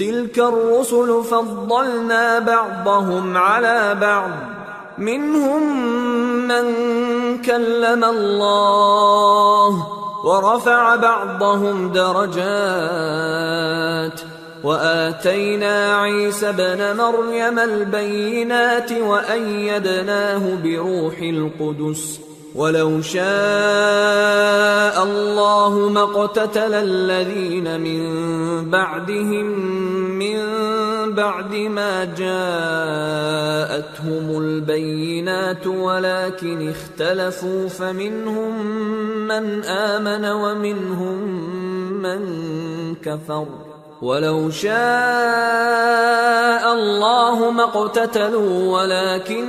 تلك الرسل فضلنا بعضهم على بعض منهم من كلم الله ورفع بعضهم درجات وآتينا عيسى ابن مريم البينات وأيدناه بروح القدس ولو شاء الله ما اقتتل الذين من بعدهم من بعد ما جاءتهم البينات ولكن اختلفوا فمنهم من آمن ومنهم من كفر ولو شاء الله ما اقتتلوا ولكن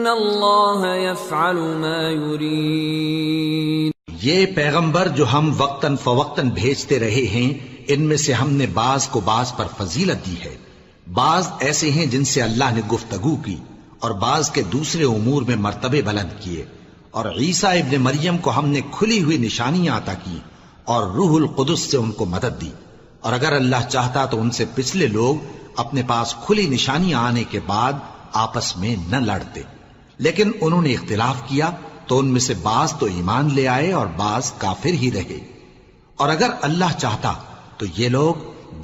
اللہ یفعل ما یرید۔ یہ پیغمبر جو ہم وقتاً فوقتاً بھیجتے رہے ہیں، ان میں سے ہم نے بعض کو بعض پر فضیلت دی ہے۔ بعض ایسے ہیں جن سے اللہ نے گفتگو کی، اور بعض کے دوسرے امور میں مرتبے بلند کیے، اور عیسیٰ ابن مریم کو ہم نے کھلی ہوئی نشانیاں عطا کی اور روح القدس سے ان کو مدد دی، اور اگر اللہ چاہتا تو ان سے پچھلے لوگ اپنے پاس کھلی نشانیاں آنے کے بعد آپس میں نہ لڑتے، لیکن انہوں نے اختلاف کیا تو ان میں سے بعض تو ایمان لے آئے اور بعض کافر ہی رہے۔ اور اگر اللہ چاہتا تو یہ لوگ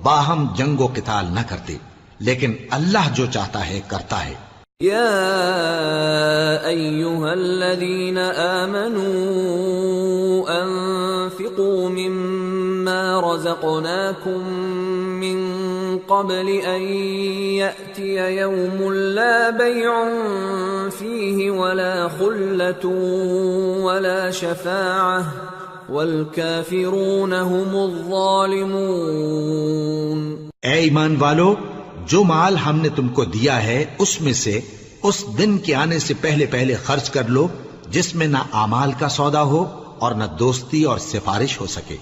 باہم جنگ و قتال نہ کرتے، لیکن اللہ جو چاہتا ہے کرتا ہے۔ یا ایھا الذین آمنوا انفقوا مما رزقناکم من قبل ان یأتی یوم لا بیع فیہ ولا خلة ولا شفاعة والکافرون هم الظالمون۔ اے ایمان والو، جو مال ہم نے تم کو دیا ہے اس میں سے اس دن کے آنے سے پہلے پہلے خرچ کر لو جس میں نہ اعمال کا سودا ہو اور نہ دوستی اور سفارش ہو سکے،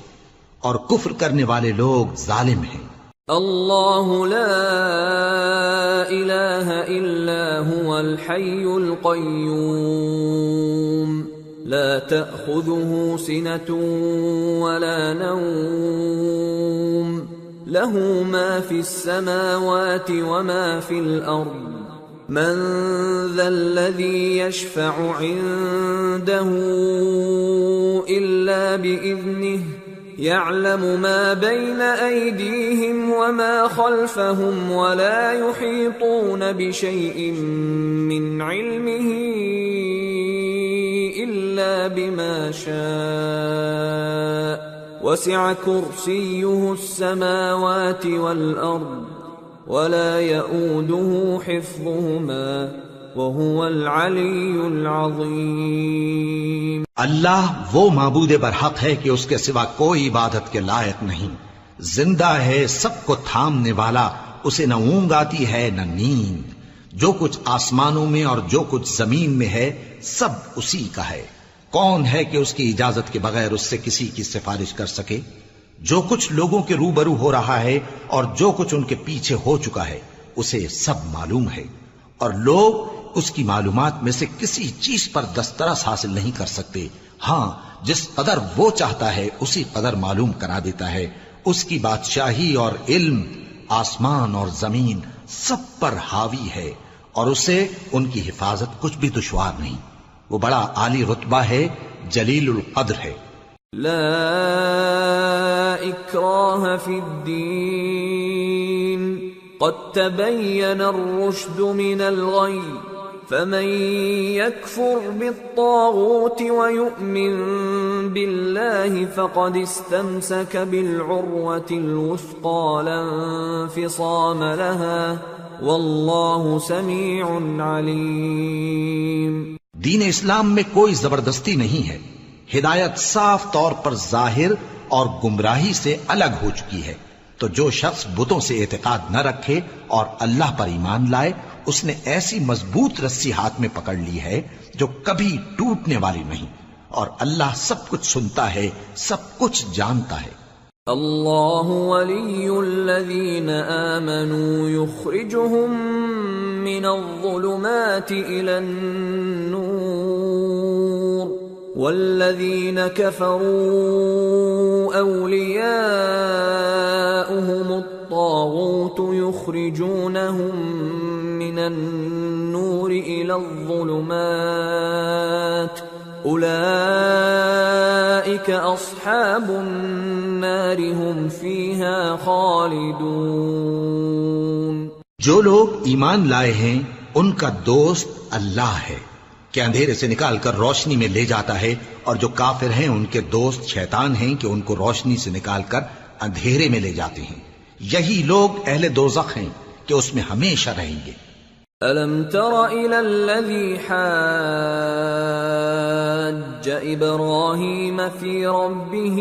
اور کفر کرنے والے لوگ ظالم ہیں۔ اللہ لا الہ الا هو الحی القیوم لا تأخذه سنة ولا نوم له ما في السماوات وما في الأرض من ذا الذي يشفع عنده إلا بإذنه يعلم ما بين أيديهم وما خلفهم ولا يحيطون بشيء من علمه إلا بما شاء وسع كرسيه السماوات والأرض ولا يؤوده حفظهما وهو العلی العظیم۔ اللہ وہ معبود برحق ہے کہ اس کے سوا کوئی عبادت کے لائق نہیں، زندہ ہے، سب کو تھامنے والا، اسے نہ اونگ آتی ہے نہ نیند، جو کچھ آسمانوں میں اور جو کچھ زمین میں ہے سب اسی کا ہے۔ کون ہے کہ اس کی اجازت کے بغیر اس سے کسی کی سفارش کر سکے؟ جو کچھ لوگوں کے روبرو ہو رہا ہے اور جو کچھ ان کے پیچھے ہو چکا ہے اسے سب معلوم ہے، اور لوگ اس کی معلومات میں سے کسی چیز پر دسترس حاصل نہیں کر سکتے، ہاں جس قدر وہ چاہتا ہے اسی قدر معلوم کرا دیتا ہے۔ اس کی بادشاہی اور علم آسمان اور زمین سب پر حاوی ہے، اور اسے ان کی حفاظت کچھ بھی دشوار نہیں۔ وہ بڑا عالی رتبہ ہے، جلیل القدر ہے۔ لا اکراہ فی الدین قد تبین الرشد من الغی فمن يكفر بالطاغوت ويؤمن بالله فقد استمسك بالعروة الوثقى لا انفصام لها والله سميع عليم۔ دین اسلام میں کوئی زبردستی نہیں ہے، ہدایت صاف طور پر ظاہر اور گمراہی سے الگ ہو چکی ہے، تو جو شخص بتوں سے اعتقاد نہ رکھے اور اللہ پر ایمان لائے اس نے ایسی مضبوط رسی ہاتھ میں پکڑ لی ہے جو کبھی ٹوٹنے والی نہیں، اور اللہ سب کچھ سنتا ہے، سب کچھ جانتا ہے۔ اللہ ولی الذین آمنوا یخرجهم من الظلمات الى النور والذین کفروا اولیاؤهم الطاغوت الطاغوت يخرجونهم من النور إلى الظلمات أولئك أصحاب النار هم فيها خالدون۔ جو لوگ ایمان لائے ہیں ان کا دوست اللہ ہے کہ اندھیرے سے نکال کر روشنی میں لے جاتا ہے، اور جو کافر ہیں ان کے دوست شیطان ہیں کہ ان کو روشنی سے نکال کر اندھیرے میں لے جاتے ہیں۔ یہی لوگ اہل دوزخ ہیں کہ اس میں ہمیشہ رہیں گے۔ أَلَمْ تَرَ إِلَى الَّذِي حَاجَّ إِبْرَاهِيمَ فِي رَبِّهِ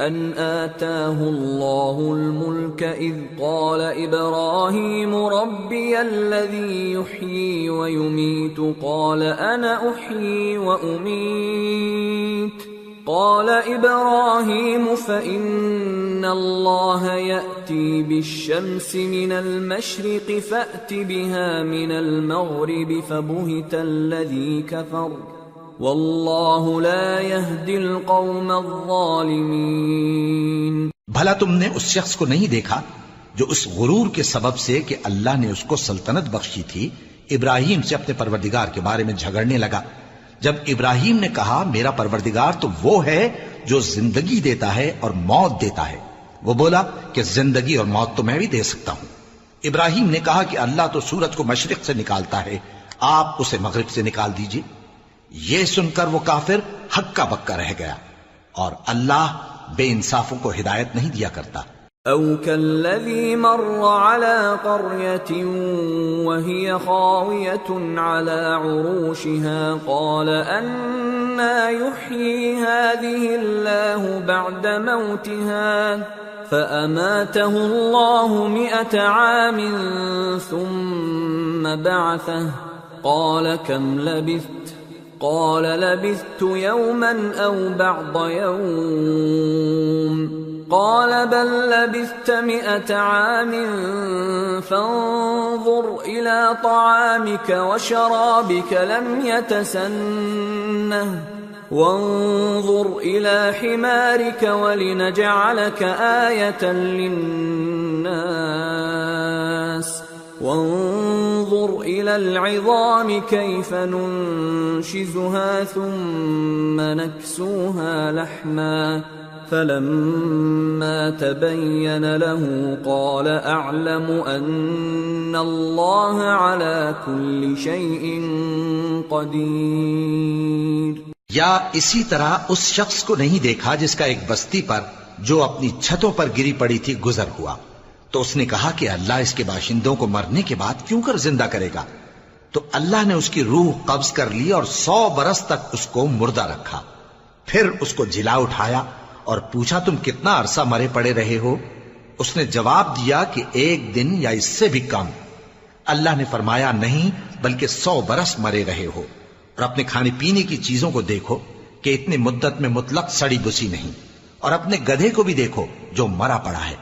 أَنْ آتَاهُ اللَّهُ الْمُلْكَ إِذْ قَالَ إِبْرَاهِيمُ رَبِّيَ الَّذِي يُحْيِي وَيُمِيتُ قَالَ أَنَا أُحْيِي وَأُمِيتُ قال إبراهيم فإن الله يأتي بالشمس من المشرق فأت بها من المغرب فبهت الذي كفر والله لا يهدي القوم الظالمين۔ بھلا تم نے اس شخص کو نہیں دیکھا جو اس غرور کے سبب سے کہ اللہ نے اس کو سلطنت بخشی تھی ابراہیم سے اپنے پروردگار کے بارے میں جھگڑنے لگا؟ جب ابراہیم نے کہا میرا پروردگار تو وہ ہے جو زندگی دیتا ہے اور موت دیتا ہے، وہ بولا کہ زندگی اور موت تو میں بھی دے سکتا ہوں۔ ابراہیم نے کہا کہ اللہ تو سورج کو مشرق سے نکالتا ہے، آپ اسے مغرب سے نکال دیجئے۔ یہ سن کر وہ کافر ہکا بکا رہ گیا، اور اللہ بے انصافوں کو ہدایت نہیں دیا کرتا۔ أَوْ كَالَّذِي مَرَّ عَلَى قَرْيَةٍ وَهِيَ خَاوِيَةٌ عَلَى عُرُوشِهَا قَالَ أَنَّىٰ يُحْيِي هَٰذِهِ اللَّهُ بَعْدَ مَوْتِهَا فَأَمَاتَهُ اللَّهُ 100 عَامٍ ثُمَّ بَعَثَهُ قَالَ كَمْ لَبِثْتَ قَالَ لَبِثْتُ يَوْمًا أَوْ بَعْضَ يَوْمٍ قال بل لبثت 100 عام فانظر إلى طعامك وشرابك لم يتسنه وانظر إلى حمارك ولنجعلك آية للناس وانظر إلى العظام كيف ننشزها ثم نكسوها لحما فلما تبين له قال أعلم أن الله على كل شيء قدير۔ یا اسی طرح اس شخص کو نہیں دیکھا جس کا ایک بستی پر جو اپنی چھتوں پر گری پڑی تھی گزر ہوا، تو اس نے کہا کہ اللہ اس کے باشندوں کو مرنے کے بعد کیوں کر زندہ کرے گا؟ تو اللہ نے اس کی روح قبض کر لی اور 100 برس تک اس کو مردہ رکھا، پھر اس کو جلا اٹھایا اور پوچھا تم کتنا عرصہ مرے پڑے رہے ہو؟ اس نے جواب دیا کہ 1 دن یا اس سے بھی کم۔ اللہ نے فرمایا نہیں بلکہ 100 برس مرے رہے ہو، اور اپنے کھانے پینے کی چیزوں کو دیکھو کہ اتنی مدت میں مطلق سڑی بسی نہیں، اور اپنے گدھے کو بھی دیکھو جو مرا پڑا ہے۔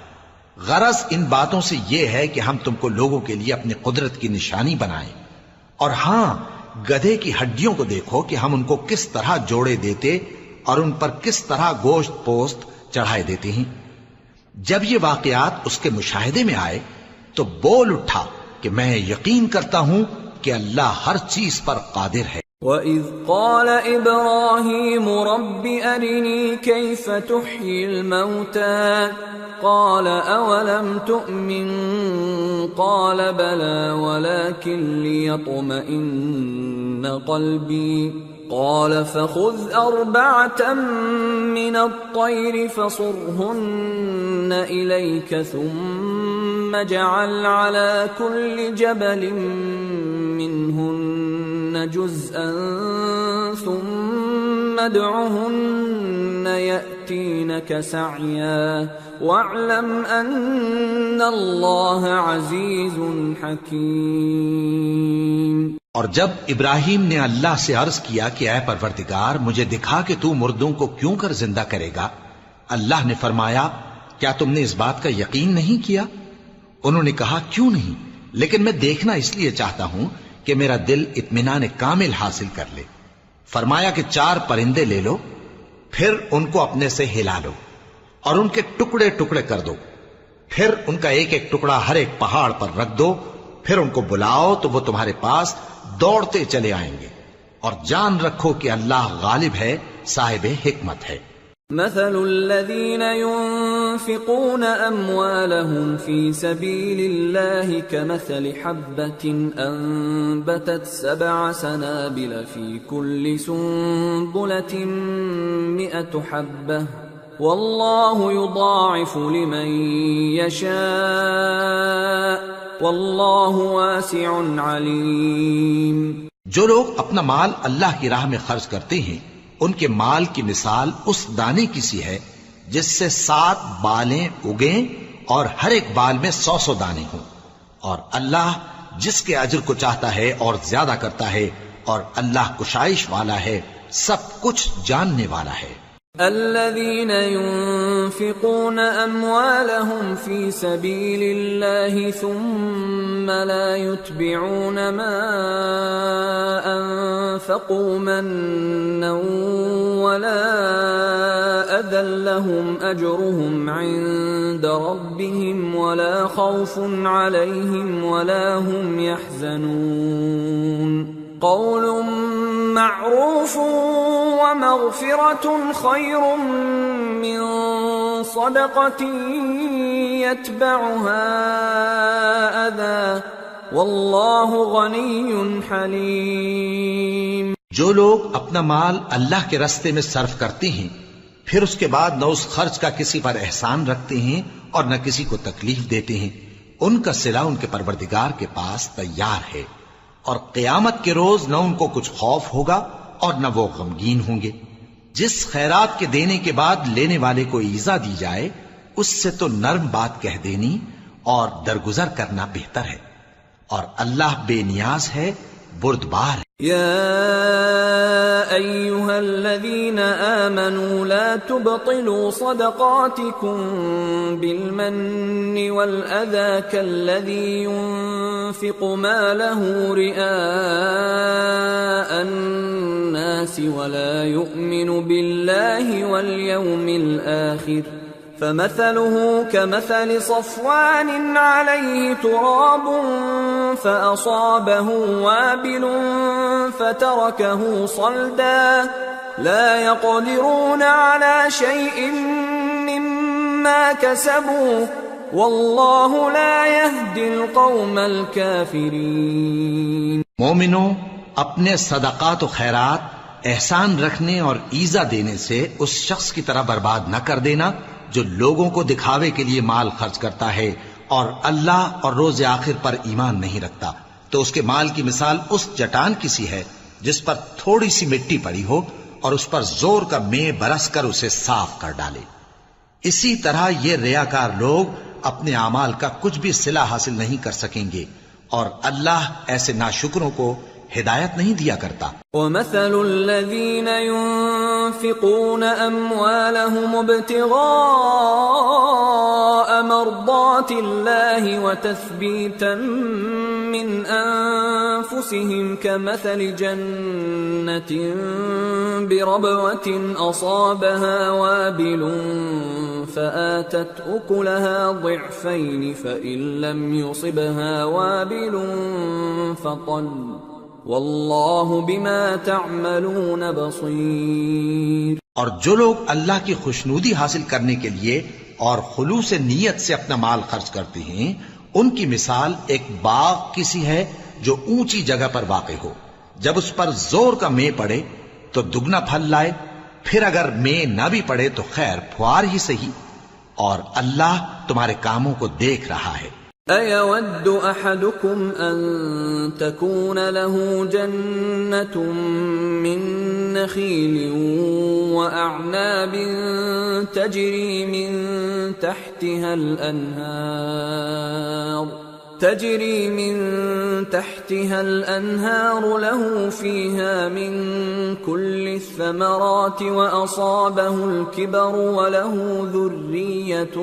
غرض ان باتوں سے یہ ہے کہ ہم تم کو لوگوں کے لیے اپنی قدرت کی نشانی بنائیں، اور ہاں گدھے کی ہڈیوں کو دیکھو کہ ہم ان کو کس طرح جوڑے دیتے اور ان پر کس طرح گوشت پوست چڑھائے دیتے ہیں۔ جب یہ واقعات اس کے مشاہدے میں آئے تو بول اٹھا کہ میں یقین کرتا ہوں کہ اللہ ہر چیز پر قادر ہے۔ وَإِذْ قَالَ إِبْرَاهِيمُ رَبِّ أَرِنِي كَيْفَ تُحْيِي الْمَوْتَى قَالَ أَوَلَمْ تُؤْمِنْ قَالَ بَلَى وَلَكِنْ لِيَطْمَئِنَّ قَلْبِي قال فخذ 4 من الطير فصرهن إليك ثم اجعل على كل جبل منهن جزءا ثم ادعهن يأتينك سعيا واعلم أن الله عزيز حكيم۔ اور جب ابراہیم نے اللہ سے عرض کیا کہ اے پروردگار مجھے دکھا کہ تو مردوں کو کیوں کر زندہ کرے گا، اللہ نے فرمایا کیا تم نے اس بات کا یقین نہیں کیا؟ انہوں نے کہا کیوں نہیں، لیکن میں دیکھنا اس لیے چاہتا ہوں کہ میرا دل اطمینان کامل حاصل کر لے۔ فرمایا کہ 4 پرندے لے لو، پھر ان کو اپنے سے ہلا لو اور ان کے ٹکڑے ٹکڑے کر دو، پھر ان کا ایک ایک ٹکڑا ہر ایک پہاڑ پر رکھ دو، پھر ان کو بلاؤ تو وہ تمہارے پاس دوڑتے چلے آئیں گے، اور جان رکھو کہ اللہ غالب ہے، صاحب حکمت ہے۔ مثل الذين ينفقون أموالهم في سبيل الله كمثل حبة أنبتت 7 سنابل في كل سنبلة 100 حبة والله يضاعف لمن يشاء والله واسع عليم۔ جو لوگ اپنا مال اللہ کی راہ میں خرچ کرتے ہیں، ان کے مال کی مثال اس دانے کی سی ہے جس سے 7 بالیں اگیں اور ہر ایک بال میں 100 دانے ہوں، اور اللہ جس کے اجر کو چاہتا ہے اور زیادہ کرتا ہے، اور اللہ کشائش والا ہے، سب کچھ جاننے والا ہے۔ الذين ينفقون أموالهم في سبيل الله ثم لا يتبعون ما أنفقوا منا ولا أذى لهم أجرهم عند ربهم ولا خوف عليهم ولا هم يحزنون قول معروف ومغفرة خير من صدقة يتبعها أذى والله غني حليم۔ جو لوگ اپنا مال اللہ کے راستے میں صرف کرتے ہیں، پھر اس کے بعد نہ اس خرچ کا کسی پر احسان رکھتے ہیں اور نہ کسی کو تکلیف دیتے ہیں، ان کا صلہ ان کے پروردگار کے پاس تیار ہے، اور قیامت کے روز نہ ان کو کچھ خوف ہوگا اور نہ وہ غمگین ہوں گے۔ جس خیرات کے دینے کے بعد لینے والے کو ایذا دی جائے، اس سے تو نرم بات کہہ دینی اور درگزر کرنا بہتر ہے، اور اللہ بے نیاز ہے، بردبار ہے۔ يا أيها الذين آمنوا لا تبطلوا صدقاتكم بالمن والأذى كالذي ينفق ماله رئاء الناس ولا يؤمن بالله واليوم الآخر فمثله كمثل صفوان عليه تراب فأصابه وابل فتركه صلدا لا يقدرون على شيء مما كسبوا والله لا يهدي القوم الكافرين۔ مومنوں، اپنے صدقات و خیرات احسان رکھنے اور ایذا دینے سے اس شخص کی طرح برباد نہ کر دینا جو لوگوں کو دکھاوے کے لیے مال خرچ کرتا ہے اور اللہ اور روز آخر پر ایمان نہیں رکھتا، تو اس کے مال کی مثال اس چٹان کی سی ہے جس پر تھوڑی سی مٹی پڑی ہو اور اس پر زور کا مے برس کر اسے صاف کر ڈالے۔ اسی طرح یہ ریاکار لوگ اپنے اعمال کا کچھ بھی صلہ حاصل نہیں کر سکیں گے، اور اللہ ایسے ناشکروں کو ہدایت نہیں دیا کرتا۔ وَمَثَلُ الَّذِينَ يُنفِقُونَ أَمْوَالَهُمُ ابْتِغَاءَ مَرْضَاتِ اللَّهِ وَتَثْبِيتًا مِّنْ أَنفُسِهِمْ كَمَثَلِ جَنَّةٍ بِرَبْوَةٍ أَصَابَهَا وَابِلٌ فَآتَتْ أُكُلَهَا ضِعْفَيْنِ فَإِن لَّمْ يُصِبْهَا وَابِلٌ فَطَلٌّ واللہ بما تعملون بصیر۔ اور جو لوگ اللہ کی خوشنودی حاصل کرنے کے لیے اور خلوص نیت سے اپنا مال خرچ کرتے ہیں، ان کی مثال ایک باغ کی سی ہے جو اونچی جگہ پر واقع ہو، جب اس پر زور کا مے پڑے تو دگنا پھل لائے، پھر اگر مے نہ بھی پڑے تو خیر پھوار ہی صحیح، اور اللہ تمہارے کاموں کو دیکھ رہا ہے۔ أَيَوَدُّ أَحَدُكُمْ أَن تَكُونَ لَهُ جَنَّةٌ مِّن نَّخِيلٍ وَأَعْنَابٍ تَجْرِي مِن تحتها الأنهار له فيها من كل الثمرات وأصابه الكبر وله ذرية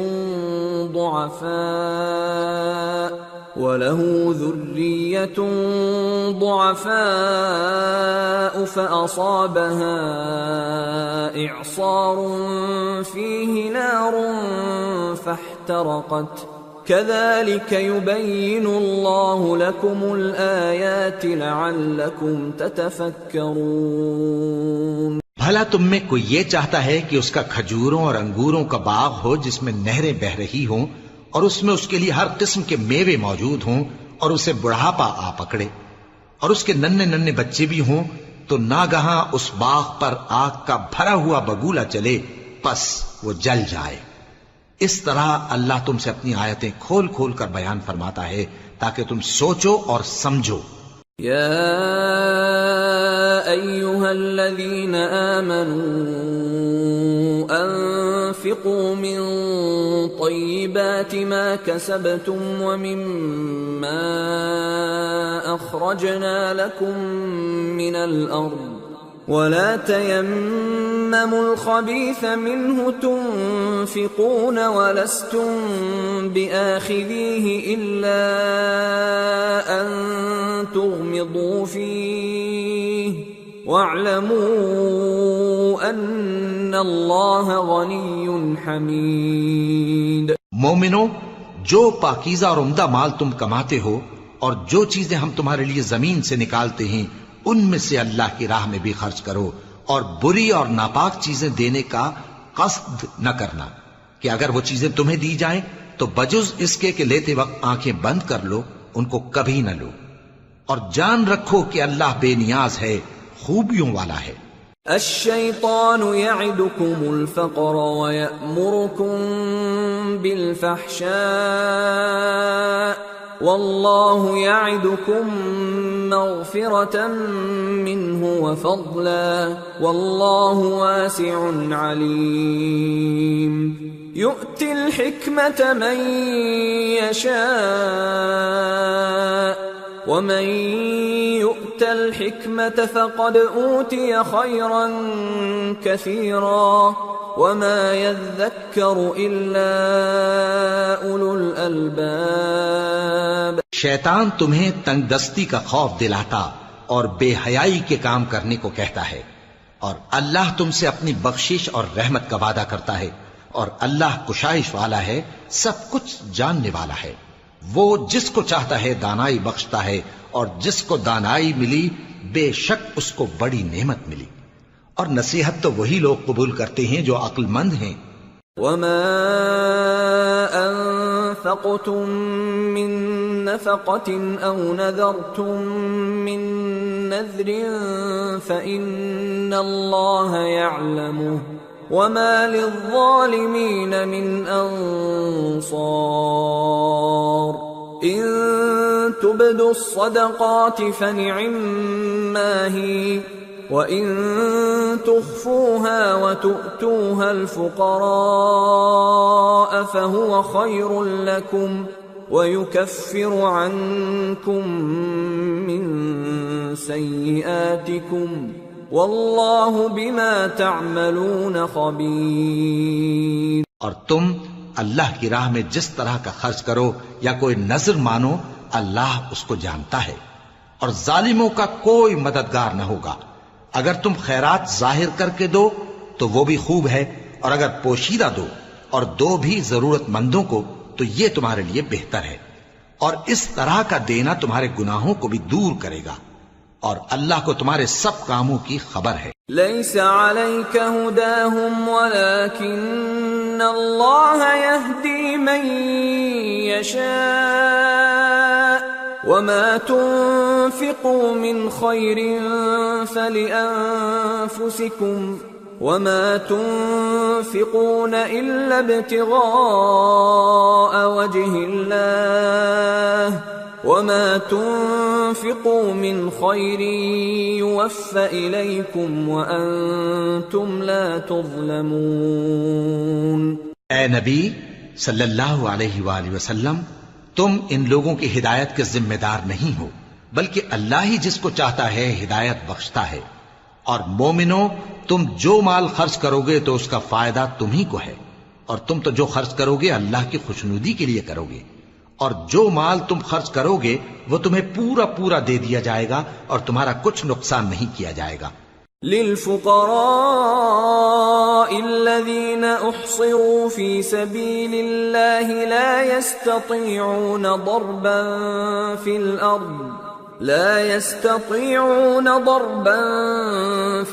ضعفاء فأصابها إعصار فيه نار فاحترقت كذلك يبين الله لكم الآيات لعلكم تتفكرون۔ بھلا تم میں کوئی یہ چاہتا ہے کہ اس کا کھجوروں اور انگوروں کا باغ ہو جس میں نہریں بہ رہی ہوں اور اس میں اس کے لیے ہر قسم کے میوے موجود ہوں اور اسے بڑھاپا آ پکڑے اور اس کے ننھے ننھے بچے بھی ہوں تو ناگہاں اس باغ پر آگ کا بھرا ہوا بگولا چلے پس وہ جل جائے۔ اس طرح اللہ تم سے اپنی آیتیں کھول کھول کر بیان فرماتا ہے تاکہ تم سوچو اور سمجھو۔ يا أيها الذين آمنوا أنفقوا من طيبات ما كسبتم ومما أخرجنا لكم من الأرض ولا تيمموا الخبيث منه تنفقون ولستم بآخذيه إلا أن تغمضوا فيه واعلموا أن الله غني حميد۔ مومنو، جو پاکیزہ اور عمدہ مال تم کماتے ہو اور جو چیزیں ہم تمہارے لیے زمین سے نکالتے ہیں ان میں سے اللہ کی راہ میں بھی خرچ کرو اور بری اور ناپاک چیزیں دینے کا قصد نہ کرنا کہ اگر وہ چیزیں تمہیں دی جائیں تو بجز اس کے کہ لیتے وقت آنکھیں بند کر لو ان کو کبھی نہ لو، اور جان رکھو کہ اللہ بے نیاز ہے، خوبیوں والا ہے۔ الشیطان یعدکم الفقر ویأمرکم بالفحشاء واللہ یعدکم مغفرة منہ وفضلا واللہ واسع علیم۔ یؤتی الحکمة من یشاء ومن يؤت الحكمة فقد أوتي خيرا كثيرا وما يذكر إلا أولو الألباب۔ شیطان تمہیں تنگ دستی کا خوف دلاتا اور بے حیائی کے کام کرنے کو کہتا ہے، اور اللہ تم سے اپنی بخشش اور رحمت کا وعدہ کرتا ہے، اور اللہ کشائش والا ہے، سب کچھ جاننے والا ہے۔ وہ جس کو چاہتا ہے دانائی بخشتا ہے، اور جس کو دانائی ملی بے شک اس کو بڑی نعمت ملی، اور نصیحت تو وہی لوگ قبول کرتے ہیں جو عقل مند ہیں۔ وما انفقتم من نفقة او نذرتم من نذر فإن الله يعلمه وما للظالمين من انصار۔ ان تبدوا الصدقات فنعما هي وَإِن تُخْفُوهَا وَتُؤْتُوهَا الْفُقَرَاءَ فَهُوَ خَيْرٌ لَكُمْ وَيُكَفِّرُ عَنْكُمْ مِنْ سَيِّئَاتِكُمْ وَاللَّهُ بِمَا تَعْمَلُونَ خَبِيرٌ۔ اور تم اللہ کی راہ میں جس طرح کا خرچ کرو یا کوئی نذر مانو، اللہ اس کو جانتا ہے، اور ظالموں کا کوئی مددگار نہ ہوگا۔ اگر تم خیرات ظاہر کر کے دو تو وہ بھی خوب ہے، اور اگر پوشیدہ دو اور دو بھی ضرورت مندوں کو تو یہ تمہارے لیے بہتر ہے، اور اس طرح کا دینا تمہارے گناہوں کو بھی دور کرے گا، اور اللہ کو تمہارے سب کاموں کی خبر ہے۔ لیس علیک ہداہم ولکن اللہ یہدی من یشاء وما تنفقوا من خیر فلأنفسکم وما تنفقون الا ابتغاء وجه اللہ وما تنفقوا من خیر یوفى الیکم وانتم لا تظلمون۔ اے نبی صلی اللہ علیہ وآلہ وسلم، تم ان لوگوں کی ہدایت کے ذمہ دار نہیں ہو، بلکہ اللہ ہی جس کو چاہتا ہے ہدایت بخشتا ہے۔ اور مومنو، تم جو مال خرچ کرو گے تو اس کا فائدہ تم ہی کو ہے، اور تم تو جو خرچ کرو گے اللہ کی خوشنودی کے لیے کرو گے، اور جو مال تم خرچ کرو گے وہ تمہیں پورا پورا دے دیا جائے گا اور تمہارا کچھ نقصان نہیں کیا جائے گا۔ للفقراء الذين احصروا في سبيل الله لا يستطيعون ضربا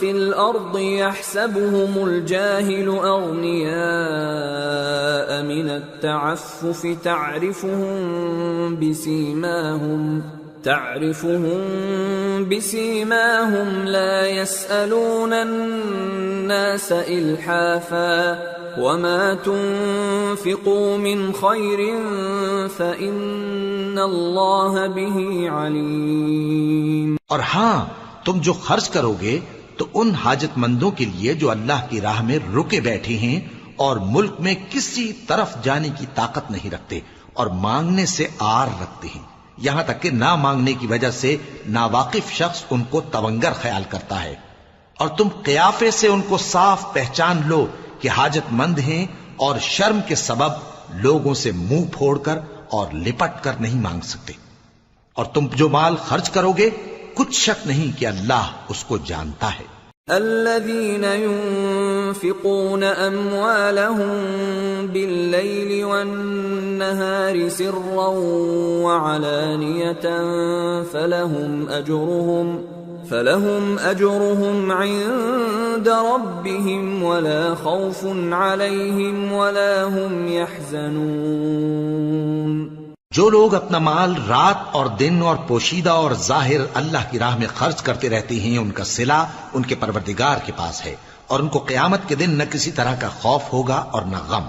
في الأرض يحسبهم الجاهل أغنياء من التعفف تعرفهم بسيماهم لا يسألون الناس إلحافا وما تنفقوا من خير فإن الله به عليم۔ اور ہاں تم جو خرچ کرو گے تو ان حاجت مندوں کے لیے جو اللہ کی راہ میں رکے بیٹھے ہیں اور ملک میں کسی طرف جانے کی طاقت نہیں رکھتے اور مانگنے سے آر رکھتے ہیں، یہاں تک کہ نہ مانگنے کی وجہ سے ناواقف شخص ان کو تونگر خیال کرتا ہے، اور تم قیافے سے ان کو صاف پہچان لو کہ حاجت مند ہیں اور شرم کے سبب لوگوں سے منہ پھوڑ کر اور لپٹ کر نہیں مانگ سکتے۔ اور تم جو مال خرچ کرو گے کچھ شک نہیں کہ اللہ اس کو جانتا ہے۔ الذين ينفقون أموالهم بالليل والنهار سرا وعلانية فلهم أجرهم عند ربهم ولا خوف عليهم ولا هم يحزنون۔ جو لوگ اپنا مال رات اور دن اور پوشیدہ اور ظاہر اللہ کی راہ میں خرچ کرتے رہتے ہیں، ان کا صلہ ان کے پروردگار کے پاس ہے، اور ان کو قیامت کے دن نہ کسی طرح کا خوف ہوگا اور نہ غم۔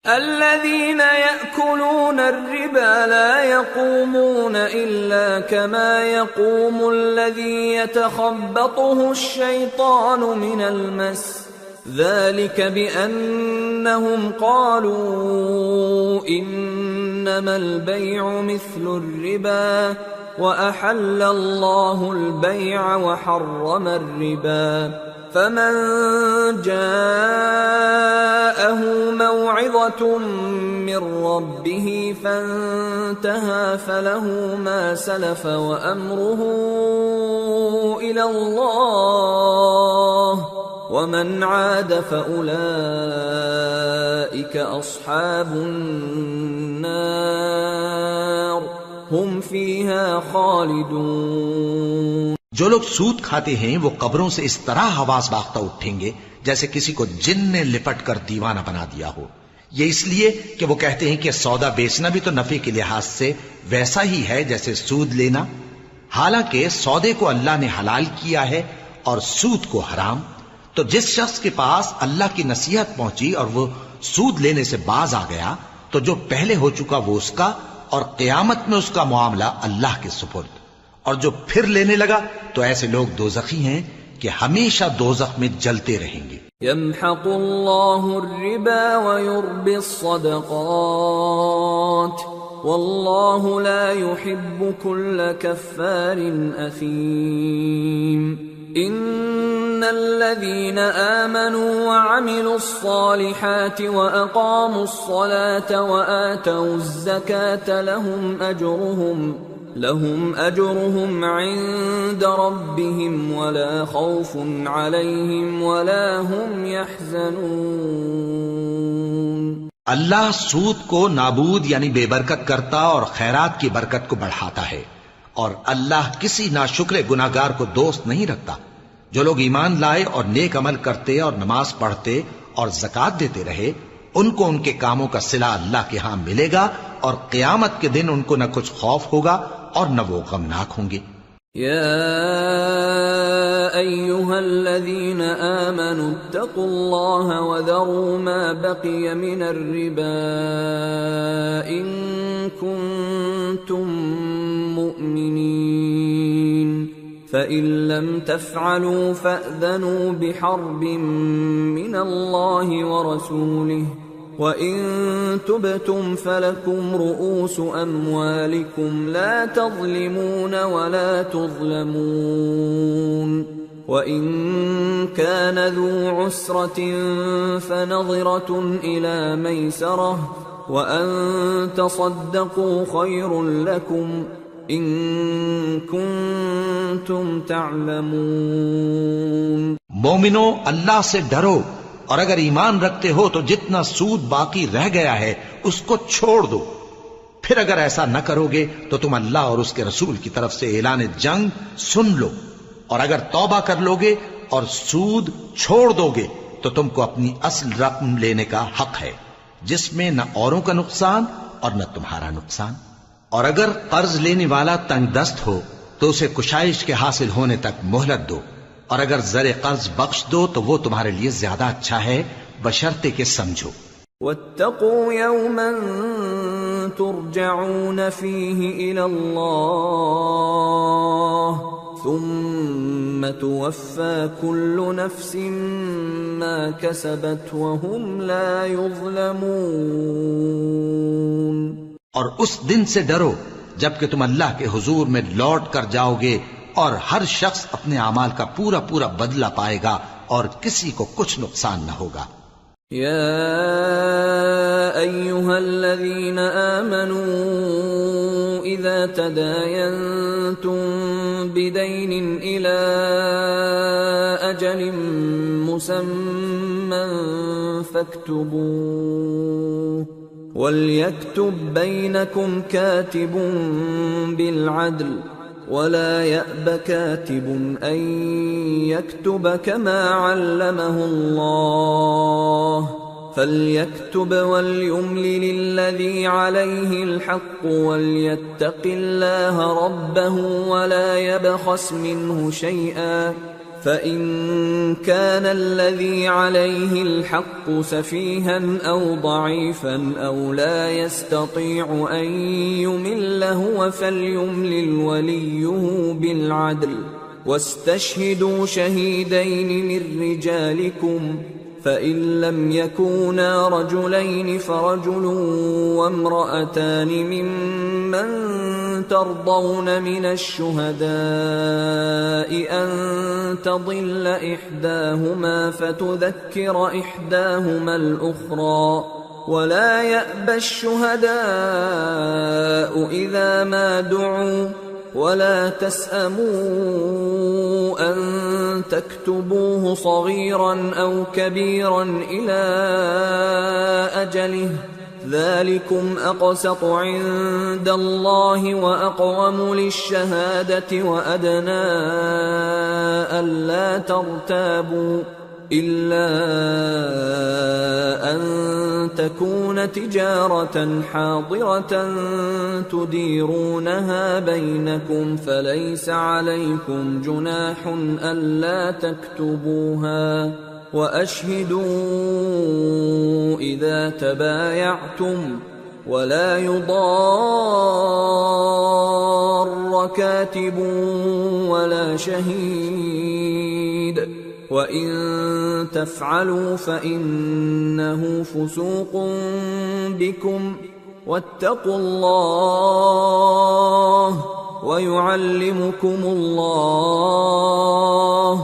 الذين يأكلون الربا لا يقومون إلا كما يقوم الذي يتخبطه الشيطان من المس، ذلك بأنهم قالوا إنما البيع مثل الربا وأحل الله البيع وحرم الربا، فمن جاءه موعظة من ربه فانتهى فله ما سلف وأمره إلى الله ومن عاد فأولئك أصحاب النار هم فيها خالدون۔ جو لوگ سود کھاتے ہیں وہ قبروں سے اس طرح حواس باختہ اٹھیں گے جیسے کسی کو جن نے لپٹ کر دیوانہ بنا دیا ہو، یہ اس لیے کہ وہ کہتے ہیں کہ سودا بیچنا بھی تو نفع کے لحاظ سے ویسا ہی ہے جیسے سود لینا، حالانکہ سودے کو اللہ نے حلال کیا ہے اور سود کو حرام۔ تو جس شخص کے پاس اللہ کی نصیحت پہنچی اور وہ سود لینے سے باز آ گیا تو جو پہلے ہو چکا وہ اس کا، اور قیامت میں اس کا معاملہ اللہ کے سپرد، اور جو پھر لینے لگا تو ایسے لوگ دوزخی ہیں کہ ہمیشہ دوزخ میں جلتے رہیں گے۔ يمحق الله الربا ويربي الصدقات والله لا يحب كل كفار أثيم۔ إن الذين آمنوا وعملوا الصالحات وأقاموا الصلاة وآتوا الزكاة لهم أجرهم عند ربهم ولا خوف عليهم ولا هم يحزنون۔ اللہ سود کو نابود یعنی بے برکت کرتا اور خیرات کی برکت کو بڑھاتا ہے، اور اللہ کسی ناشکر گناہگار کو دوست نہیں رکھتا۔ جو لوگ ایمان لائے اور نیک عمل کرتے اور نماز پڑھتے اور زکوٰۃ دیتے رہے، ان کو ان کے کاموں کا صلہ اللہ کے ہاں ملے گا، اور قیامت کے دن ان کو نہ کچھ خوف ہوگا اور نہ وہ غمناک ہوں گے۔ يا أيها الذين آمنوا اتقوا الله وذروا ما بقي من الربا إن كنتم مؤمنين فإن لم تفعلوا فأذنوا بحرب من الله ورسوله وَإِن تُبْتُمْ فَلَكُمْ رُؤُوسُ أَمْوَالِكُمْ لَا تَظْلِمُونَ وَلَا تُظْلَمُونَ وَإِن كَانَ ذُو عُسْرَةٍ فَنَظِرَةٌ إِلَى مَيْسَرَةٍ وَأَن تَصَدَّقُوا خَيْرٌ لَكُمْ إن كنتم تعلمون. مومنو اللہ سے ڈرو، اور اگر ایمان رکھتے ہو تو جتنا سود باقی رہ گیا ہے اس کو چھوڑ دو. پھر اگر ایسا نہ کرو گے تو تم اللہ اور اس کے رسول کی طرف سے اعلان جنگ سن لو، اور اگر توبہ کر لو گے اور سود چھوڑ دو گے تو تم کو اپنی اصل رقم لینے کا حق ہے، جس میں نہ اوروں کا نقصان اور نہ تمہارا نقصان. اور اگر قرض لینے والا تنگ دست ہو تو اسے کشائش کے حاصل ہونے تک مہلت دو، اور اگر زر قرض بخش دو تو وہ تمہارے لیے زیادہ اچھا ہے، بشرطے کہ سمجھو. واتقوا يوما ترجعون فيه إلى الله ثم توفى كل نفس ما كسبت وهم لا يظلمون. اور اس دن سے ڈرو جبکہ تم اللہ کے حضور میں لوٹ کر جاؤ گے، اور ہر شخص اپنے اعمال کا پورا پورا بدلہ پائے گا اور کسی کو کچھ نقصان نہ ہوگا. يا أيها الذين آمنوا إذا تداينتم بدين إلى أجل مسمى فاكتبوه وليكتب بينكم كاتب بالعدل ولا يأب كاتب أن يكتب كما علمه الله فليكتب وليملل الذي عليه الحق وليتق الله ربه ولا يبخس منه شيئا فإن كان الذي عليه الحق سفيها أو ضعيفا أو لا يستطيع أن يمل هو فليملل وليه بالعدل واستشهدوا شهيدين من رجالكم فإن لم يكونا رجلين فرجل وامرأتان ممن ترضون من الشهداء أن تضل إحداهما فتذكر إحداهما الأخرى ولا يأبى الشهداء إذا ما دعوا ولا تسأموا أن تكتبوه صغيرا أو كبيرا إلى أجله ذلكم أقسط عند الله وأقوم للشهادة وأدنى ألا ترتابوا إلا أن تكون تجارة حاضرة تديرونها بينكم فليس عليكم جناح ألا تكتبوها وأشهدوا إذا تبايعتم ولا يضار كاتب ولا شهيد وَإِن تَفْعَلُوا فَإِنَّهُ فُسُوقٌ بِكُمْ وَاتَّقُوا اللَّهَ وَيُعَلِّمُكُمُ اللَّهُ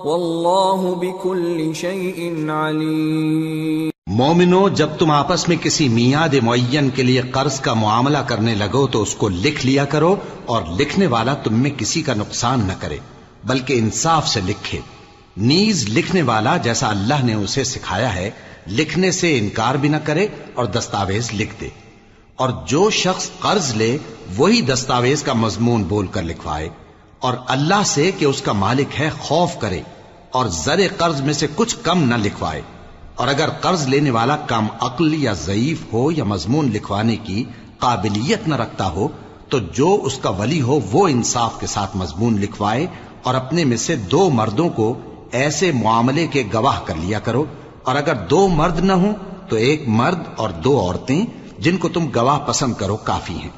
وَاللَّهُ بِكُلِّ شَيْءٍ عَلِيمٌ. مومنو، جب تم آپس میں کسی میعاد معین کے لیے قرض کا معاملہ کرنے لگو تو اس کو لکھ لیا کرو، اور لکھنے والا تم میں کسی کا نقصان نہ کرے بلکہ انصاف سے لکھے. نیز لکھنے والا جیسا اللہ نے اسے سکھایا ہے لکھنے سے انکار بھی نہ کرے اور دستاویز لکھ دے. اور جو شخص قرض لے وہی دستاویز کا مضمون بول کر لکھوائے، اور اللہ سے کہ اس کا مالک ہے خوف کرے، اور زر قرض میں سے کچھ کم نہ لکھوائے. اور اگر قرض لینے والا کم عقل یا ضعیف ہو یا مضمون لکھوانے کی قابلیت نہ رکھتا ہو تو جو اس کا ولی ہو وہ انصاف کے ساتھ مضمون لکھوائے، اور اپنے میں سے 2 مردوں کو ایسے معاملے کے گواہ کر لیا کرو. اور اگر 2 مرد نہ ہوں تو 1 مرد اور 2 عورتیں جن کو تم گواہ پسند کرو کافی ہیں،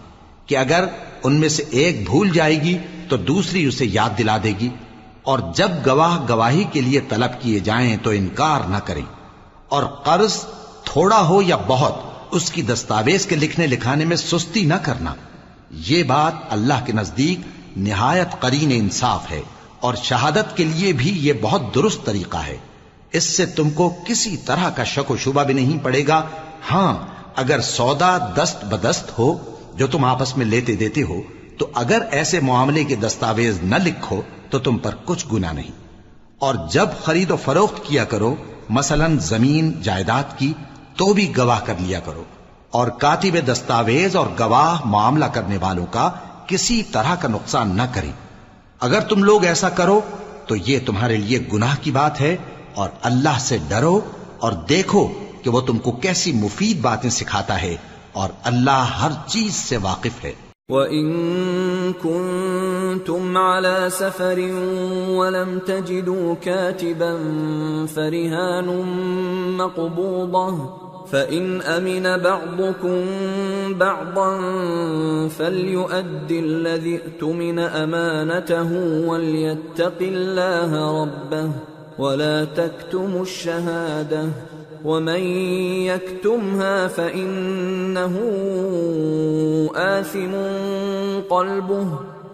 کہ اگر ان میں سے ایک بھول جائے گی تو دوسری اسے یاد دلا دے گی. اور جب گواہ گواہی کے لیے طلب کیے جائیں تو انکار نہ کریں. اور قرض تھوڑا ہو یا بہت اس کی دستاویز کے لکھنے لکھانے میں سستی نہ کرنا. یہ بات اللہ کے نزدیک نہایت قرین انصاف ہے، اور شہادت کے لیے بھی یہ بہت درست طریقہ ہے. اس سے تم کو کسی طرح کا شک و شبہ بھی نہیں پڑے گا. ہاں، اگر سودا دست بدست ہو جو تم آپس میں لیتے دیتے ہو تو اگر ایسے معاملے کے دستاویز نہ لکھو تو تم پر کچھ گناہ نہیں. اور جب خرید و فروخت کیا کرو، مثلا زمین جائیداد کی، تو بھی گواہ کر لیا کرو، اور کاتب دستاویز اور گواہ معاملہ کرنے والوں کا کسی طرح کا نقصان نہ کریں. اگر تم لوگ ایسا کرو تو یہ تمہارے لیے گناہ کی بات ہے، اور اللہ سے ڈرو اور دیکھو کہ وہ تم کو کیسی مفید باتیں سکھاتا ہے، اور اللہ ہر چیز سے واقف ہے. وَإِن كُنتُمْ عَلَى سَفَرٍ وَلَمْ تَجِدُوا كَاتِبًا فَرِهَانٌ مَّقْبُوضَةٌ فَإِنْ أَمِنَ بَعْضُكُمْ بَعْضًا فَلْيُؤَدِّ الَّذِي اؤْتُمِنَ أَمَانَتَهُ وَلْيَتَّقِ اللَّهَ رَبَّهُ وَلَا تَكْتُمُوا الشَّهَادَةَ وَمَن يَكْتُمْهَا فَإِنَّهُ آثِمٌ قَلْبُهُ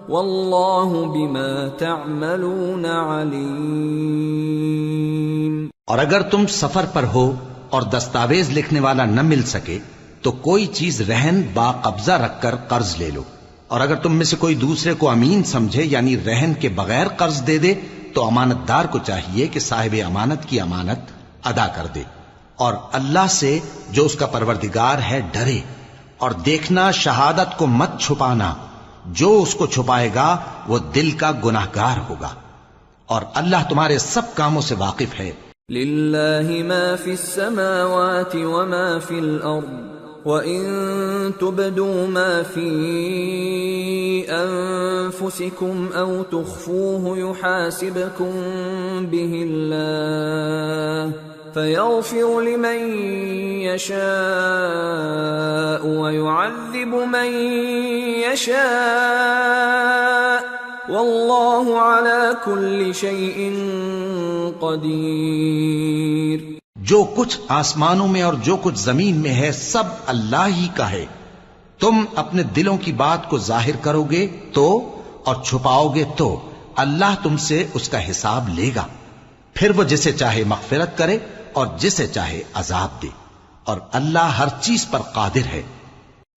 وَاللَّهُ بِمَا تَعْمَلُونَ عَلِيمٌ. اور اگر تم سفر پر ہو اور دستاویز لکھنے والا نہ مل سکے تو کوئی چیز رہن با قبضہ رکھ کر قرض لے لو. اور اگر تم میں سے کوئی دوسرے کو امین سمجھے یعنی رہن کے بغیر قرض دے دے تو امانت دار کو چاہیے کہ صاحب امانت کی امانت ادا کر دے. اور اللہ سے جو اس کا پروردگار ہے ڈرے، اور دیکھنا شہادت کو مت چھپانا، جو اس کو چھپائے گا وہ دل کا گناہگار ہوگا، اور اللہ تمہارے سب کاموں سے واقف ہے. لِلَّهِ مَا فِي السَّمَاوَاتِ وَمَا فِي الْأَرْضِ وَإِن تُبْدُوا مَا فِي أَنفُسِكُمْ أَوْ تُخْفُوهُ يُحَاسِبْكُم بِهِ اللَّهُ فَيَغْفِرُ لِمَن يَشَاءُ وَيُعَذِّبُ مَن يَشَاءُ وَاللَّهُ عَلَى كُلِّ شَيْءٍ قَدِيرٌ. جو کچھ آسمانوں میں اور جو کچھ زمین میں ہے سب اللہ ہی کا ہے. تم اپنے دلوں کی بات کو ظاہر کرو گے تو اور چھپاؤ گے تو اللہ تم سے اس کا حساب لے گا. پھر وہ جسے چاہے مغفرت کرے اور جسے چاہے عذاب دے، اور اللہ ہر چیز پر قادر ہے.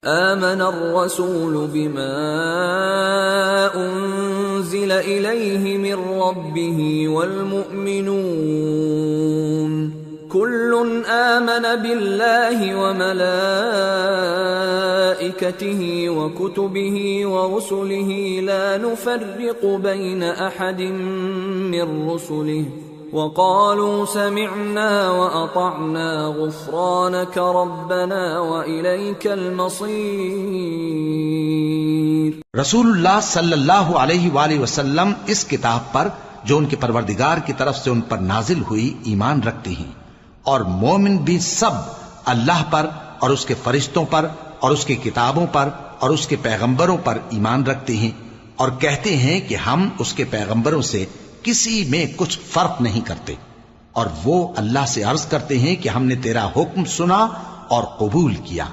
آمن الرسول بما انزل الیہ من ربہ والمؤمنون كل آمن بالله وملائكته وكتبه ورسله لا نفرق بين أحد من رسله وقالوا سمعنا وأطعنا غفرانك ربنا وإليك المصير. رسول اللہ صلی اللہ علیہ وآلہ وسلم اس کتاب پر جو ان کے پروردگار کی طرف سے ان پر نازل ہوئی ایمان رکھتے ہیں، اور مومن بھی سب اللہ پر اور اس کے فرشتوں پر اور اس کی کتابوں پر اور اس کے پیغمبروں پر ایمان رکھتے ہیں، اور کہتے ہیں کہ ہم اس کے پیغمبروں سے کسی میں کچھ فرق نہیں کرتے، اور وہ اللہ سے عرض کرتے ہیں کہ ہم نے تیرا حکم سنا اور قبول کیا.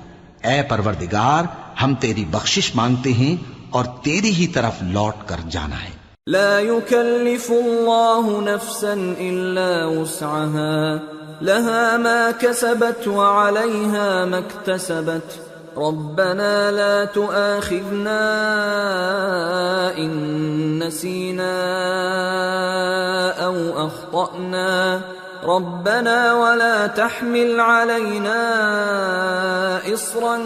اے پروردگار، ہم تیری بخشش مانگتے ہیں اور تیری ہی طرف لوٹ کر جانا ہے. لا يكلف الله نفسا إلا وسعها لها ما كسبت وعليها ما اكتسبت ربنا لا تؤاخذنا إن نسينا أو أخطأنا ربنا ولا تحمل علينا إصرا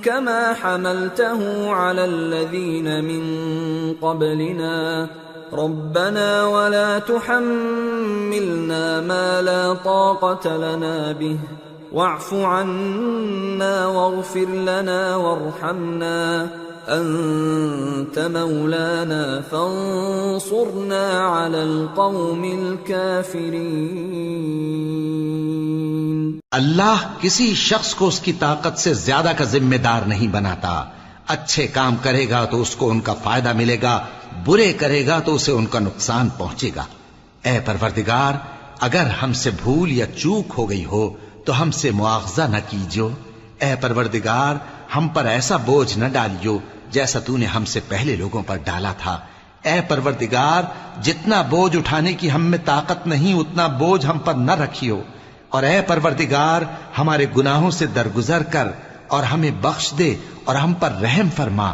كما حملته على الذين من قبلنا ربنا ولا تحملنا ما لا طاقة لنا به واعف عنا واغفر لنا وارحمنا أنت مولانا فانصرنا على القوم الكافرين. اللہ کسی شخص کو اس کی طاقت سے زیادہ کا ذمہ دار نہیں بناتا. اچھے کام کرے گا تو اس کو ان کا فائدہ ملے گا، برے کرے گا تو اسے ان کا نقصان پہنچے گا. اے پروردگار، اگر ہم سے بھول یا چوک ہو گئی ہو تو ہم سے مواخذہ نہ کیجو. اے پروردگار، ہم پر ایسا بوجھ نہ ڈالیو جیسا تو نے ہم سے پہلے لوگوں پر ڈالا تھا. اے پروردگار، جتنا بوجھ اٹھانے کی ہم میں طاقت نہیں اتنا بوجھ ہم پر نہ رکھیو. اور اے پروردگار، ہمارے گناہوں سے درگزر کر اور ہمیں بخش دے اور ہم پر رحم فرما،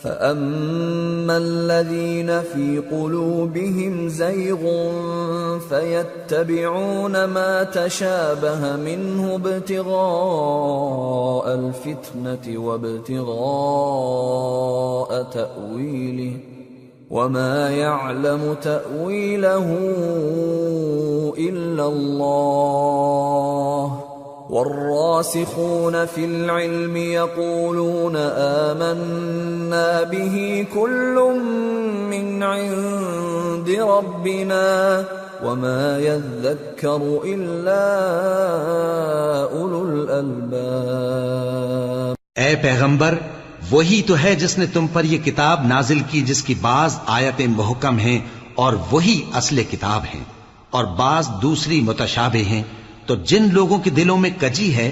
فأما الذين في قلوبهم زيغ فيتبعون ما تشابه منه ابتغاء الفتنة وابتغاء تأويله وما يعلم تأويله إلا الله والراسخون في العلم يقولون آمنا به كل من عند ربنا وما يذكر إلا أولو الألباب۔ اے پیغمبر، وہی تو ہے جس نے تم پر یہ کتاب نازل کی جس کی بعض آیتیں محکم ہیں اور وہی اصل کتاب ہیں، اور بعض دوسری متشابہ ہیں۔ تو جن لوگوں کے دلوں میں کجی ہے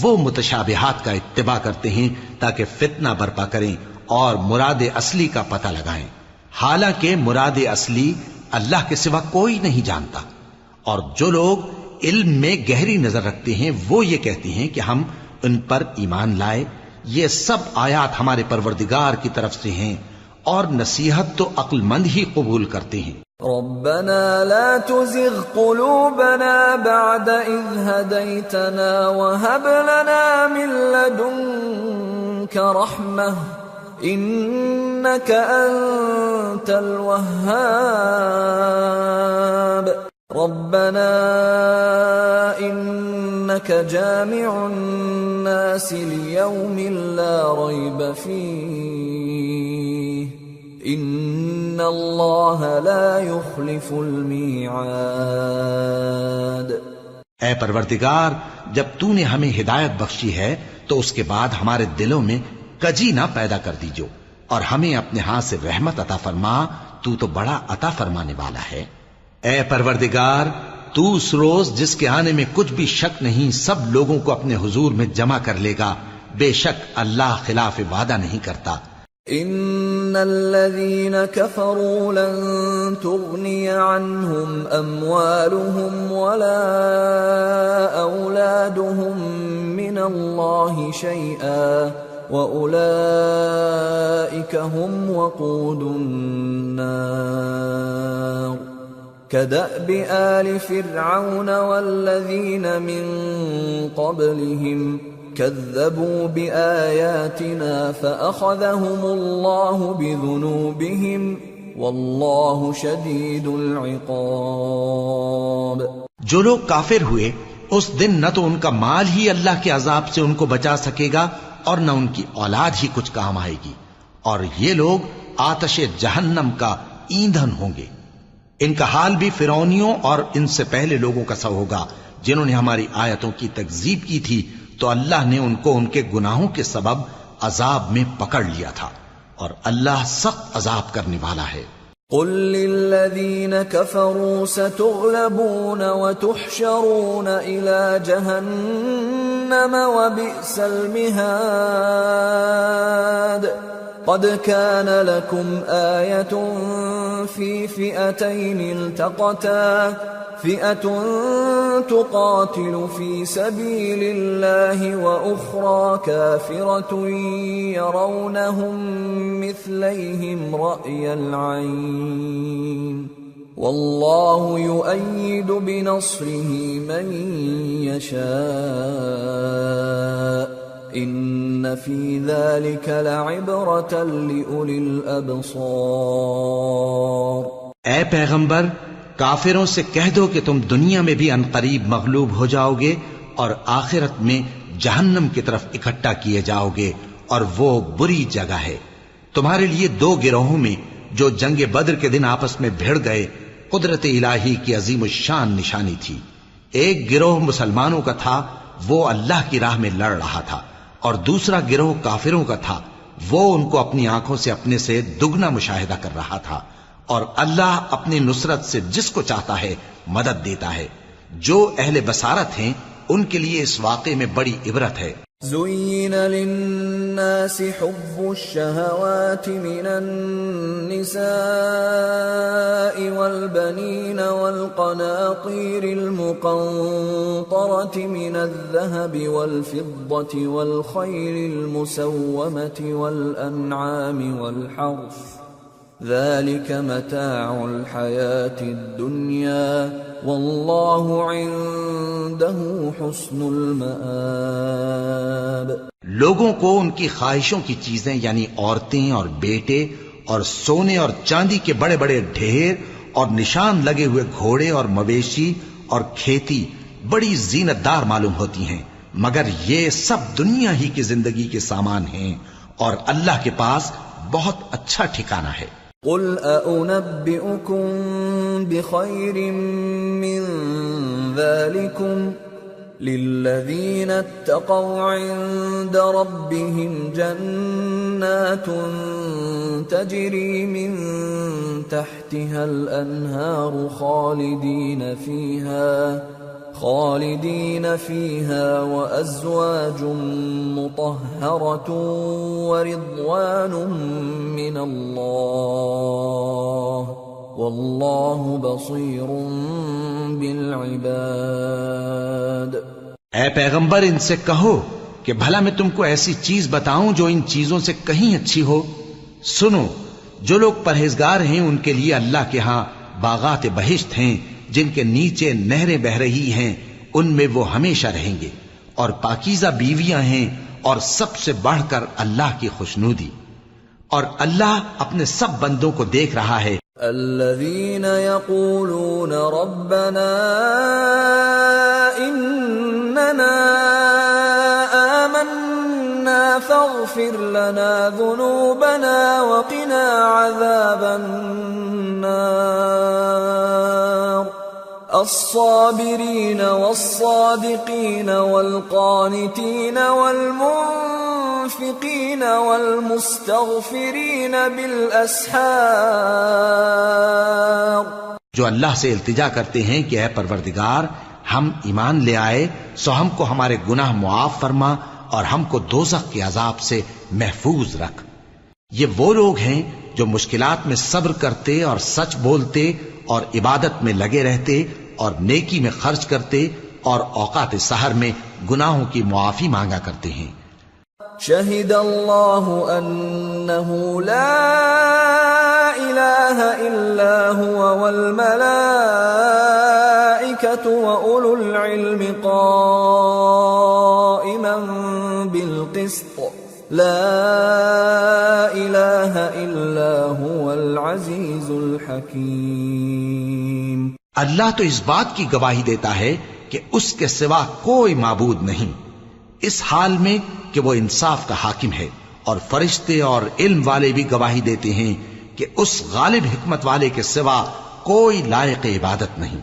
وہ متشابہات کا اتباع کرتے ہیں تاکہ فتنہ برپا کریں اور مراد اصلی کا پتہ لگائیں، حالانکہ مراد اصلی اللہ کے سوا کوئی نہیں جانتا۔ اور جو لوگ علم میں گہری نظر رکھتے ہیں وہ یہ کہتے ہیں کہ ہم ان پر ایمان لائے۔ یہ سب آیات ہمارے پروردگار کی طرف سے ہیں، اور نصیحت تو عقل مند ہی قبول کرتے ہیں۔ ربنا لا تزغ قلوبنا بعد إذ هديتنا وهب لنا من لدنك رحمة إنك أنت الوهاب ربنا إنك جامع الناس ليوم لا ريب فيه إن الله لا يخلف الميعاد۔ اے پروردگار، جب تو نے ہمیں ہدایت بخشی ہے تو اس کے بعد ہمارے دلوں میں کجی نہ پیدا کر دیجو، اور ہمیں اپنے ہاتھ سے رحمت عطا فرما، تو بڑا عطا فرمانے والا ہے۔ اے پروردگار، تو اس روز جس کے آنے میں کچھ بھی شک نہیں سب لوگوں کو اپنے حضور میں جمع کر لے گا، بے شک اللہ خلاف وعدہ نہیں کرتا۔ ان الذين كفروا لن تغني عنهم اموالهم ولا اولادهم من الله شيئا واولئك هم وقود النار كدأب آل فرعون والذين من قبلهم كذبوا بآياتنا فأخذهم الله بذنوبهم والله شديد العقاب۔ جو لوگ کافر ہوئے اس دن نہ تو ان کا مال ہی اللہ کے عذاب سے ان کو بچا سکے گا اور نہ ان کی اولاد ہی کچھ کام آئے گی، اور یہ لوگ آتش جہنم کا ایندھن ہوں گے۔ ان کا حال بھی فرعونیوں اور ان سے پہلے لوگوں کا سا ہوگا جنہوں نے ہماری آیتوں کی تکذیب کی تھی، تو اللہ نے ان کو ان کے گناہوں کے سبب عذاب میں پکڑ لیا تھا، اور اللہ سخت عذاب کرنے والا ہے۔ قل للذین کفروا ستغلبون وتحشرون الى جہنم وبئس المہاد قد كان لكم آية في فئتين التقتا فئة تقاتل في سبيل الله وأخرى كافرة يرونهم مثليهم رأي العين والله يؤيد بنصره من يشاء ان فی ذلک لعبرۃ لأولی الابصار۔ اے پیغمبر کافروں سے کہہ دو کہ تم دنیا میں بھی عنقریب مغلوب ہو جاؤ گے اور آخرت میں جہنم کی طرف اکٹھا کیے جاؤ گے، اور وہ بری جگہ ہے۔ تمہارے لیے دو گروہوں میں جو جنگ بدر کے دن آپس میں بھیڑ گئے قدرت الہی کی عظیم الشان نشانی تھی۔ ایک گروہ مسلمانوں کا تھا، وہ اللہ کی راہ میں لڑ رہا تھا، اور دوسرا گروہ کافروں کا تھا، وہ ان کو اپنی آنکھوں سے اپنے سے دگنا مشاہدہ کر رہا تھا، اور اللہ اپنی نصرت سے جس کو چاہتا ہے مدد دیتا ہے۔ جو اہل بصارت ہیں ان کے لیے اس واقعے میں بڑی عبرت ہے۔ زين للناس حب الشهوات من النساء والبنين والقناطير المقنطرة من الذهب والفضة والخيل المسومة والأنعام والحرث ذلك متاع الحياة الدنيا والله عنده حسن المآب۔ لوگوں کو ان کی خواہشوں کی چیزیں یعنی عورتیں اور بیٹے اور سونے اور چاندی کے بڑے بڑے ڈھیر اور نشان لگے ہوئے گھوڑے اور مویشی اور کھیتی بڑی زینت دار معلوم ہوتی ہیں، مگر یہ سب دنیا ہی کی زندگی کے سامان ہیں، اور اللہ کے پاس بہت اچھا ٹھکانہ ہے۔ قل أأنبئكم بخير من ذلكم للذين اتقوا عند ربهم جنات تجري من تحتها الأنهار خالدين فيها وأزواج مطهرة ورضوان من الله والله بصير بالعباد۔ اے پیغمبر ان سے کہو کہ بھلا میں تم کو ایسی چیز بتاؤں جو ان چیزوں سے کہیں اچھی ہو۔ سنو، جو لوگ پرہیزگار ہیں ان کے لیے اللہ کے ہاں باغات بہشت ہیں جن کے نیچے نہریں بہ رہی ہیں، ان میں وہ ہمیشہ رہیں گے، اور پاکیزہ بیویاں ہیں، اور سب سے بڑھ کر اللہ کی خوشنودی، اور اللہ اپنے سب بندوں کو دیکھ رہا ہے۔ الذين يقولون ربنا إننا آمنا فاغفر لنا ذنوبنا وقنا عذاب النار الصابرين والصادقين والقانتين والمنفقين والمستغفرين بالأسحار۔ جو اللہ سے التجا کرتے ہیں کہ اے پروردگار ہم ایمان لے آئے سو ہم کو ہمارے گناہ معاف فرما اور ہم کو دوزخ کے عذاب سے محفوظ رکھ. یہ وہ لوگ ہیں جو مشکلات میں صبر کرتے اور سچ بولتے اور عبادت میں لگے رہتے اور نیکی میں خرچ کرتے اور اوقات سحر میں گناہوں کی معافی مانگا کرتے ہیں. شہد اللہ انہ لا الہ الا هو والملائکۃ وأولو العلم قائما بالقسط لا الہ الا هو العزیز الحکیم. اللہ تو اس بات کی گواہی دیتا ہے کہ اس کے سوا کوئی معبود نہیں، اس حال میں کہ وہ انصاف کا حاکم ہے، اور فرشتے اور علم والے بھی گواہی دیتے ہیں کہ اس غالب حکمت والے کے سوا کوئی لائق عبادت نہیں.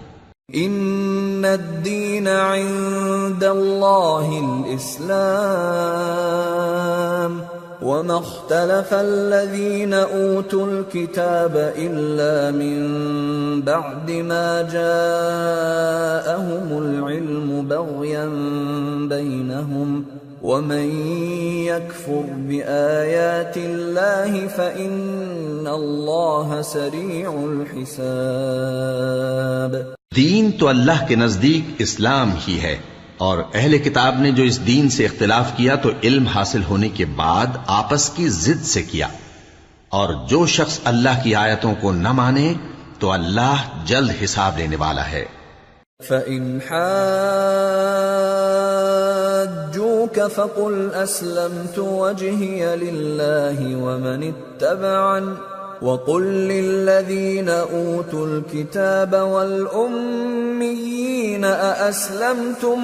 ان الدین عند اللہ الاسلام وما اختلف الذين اوتوا الكتاب الا من بعد ما جاءهم العلم بغيا بينهم ومن يكفر بآيات الله فإن الله سريع الحساب. دین تو اللہ کے نزدیک اسلام ہی ہے، اور اہل کتاب نے جو اس دین سے اختلاف کیا تو علم حاصل ہونے کے بعد آپس کی ضد سے کیا، اور جو شخص اللہ کی آیتوں کو نہ مانے تو اللہ جلد حساب لینے والا ہے. فَإِنْ حَاجُّوكَ فَقُلْ أَسْلَمْتُ وَجْهِيَ لِلَّهِ وَمَنِ اتَّبَعَنِ وَقُلْ لِلَّذِينَ أُوتُوا الْكِتَابَ وَالْأُمِّيِّينَ أَأَسْلَمْتُمْ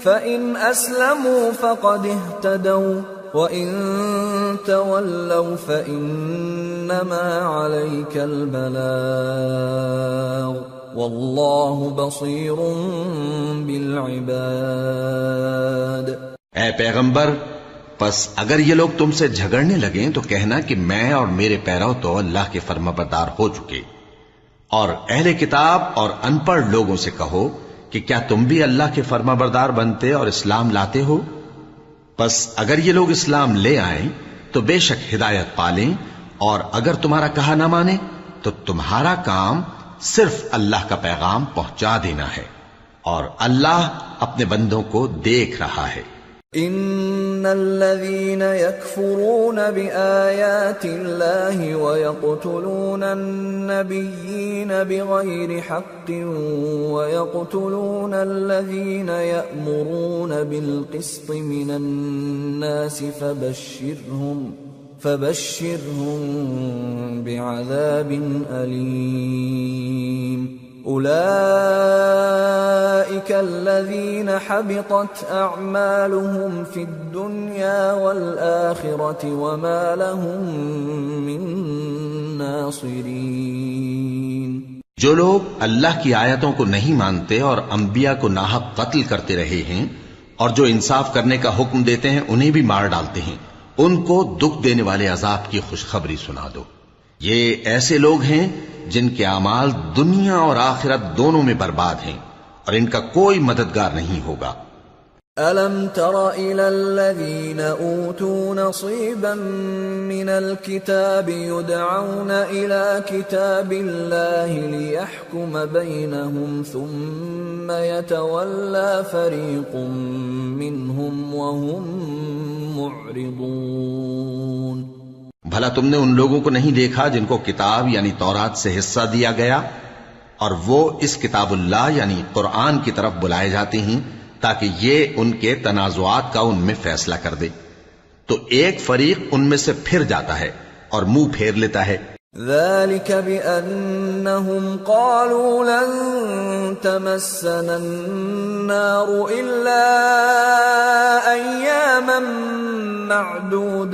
فَإِنْ أَسْلَمُوا فَقَدِ اهْتَدَوْا وَإِنْ تَوَلَّوْا فَإِنَّمَا عَلَيْكَ الْبَلَاغُ وَاللَّهُ بَصِيرٌ بِالْعِبَادِ. اے پیغمبر، پس اگر یہ لوگ تم سے جھگڑنے لگیں تو کہنا کہ میں اور میرے پیرو تو اللہ کے فرمانبردار ہو چکے، اور اہل کتاب اور ان پڑھ لوگوں سے کہو کہ کیا تم بھی اللہ کے فرمانبردار بنتے اور اسلام لاتے ہو؟ پس اگر یہ لوگ اسلام لے آئیں تو بے شک ہدایت پالیں، اور اگر تمہارا کہا نہ مانے تو تمہارا کام صرف اللہ کا پیغام پہنچا دینا ہے، اور اللہ اپنے بندوں کو دیکھ رہا ہے. ان الذين يكفرون بآيات الله ويقتلون النبيين بغير حق ويقتلون الذين يأمرون بالقسط من الناس فبشرهم بعذاب أليم. أولئك الذين حبطت أعمالهم في الدنيا والآخرة وما لهم من ناصرين. جو لوگ اللہ کی آیتوں کو نہیں مانتے اور انبیاء کو ناحق قتل کرتے رہے ہیں اور جو انصاف کرنے کا حکم دیتے ہیں انہیں بھی مار ڈالتے ہیں، ان کو دکھ دینے والے عذاب کی خوشخبری سنا دو. یہ ایسے لوگ ہیں جن کے اعمال دنیا اور آخرت دونوں میں برباد ہیں، اور ان کا کوئی مددگار نہیں ہوگا. أَلَمْ تَرَ إِلَى الَّذِينَ أُوتُوا نَصِيبًا مِّنَ الْكِتَابِ يُدْعَوْنَ إِلَى كِتَابِ اللَّهِ لِيَحْكُمَ بَيْنَهُمْ ثُمَّ يَتَوَلَّى فَرِيقٌ مِّنْهُمْ وَهُمْ مُعْرِضُونَ. بھلا تم نے ان لوگوں کو نہیں دیکھا جن کو کتاب یعنی تورات سے حصہ دیا گیا اور وہ اس کتاب اللہ یعنی قرآن کی طرف بلائے جاتے ہیں تاکہ یہ ان کے تنازعات کا ان میں فیصلہ کر دے، تو ایک فریق ان میں سے پھر جاتا ہے اور منہ پھیر لیتا ہے. ذلك بأنهم قالوا لن تمسنا النار إلا أياما معدودات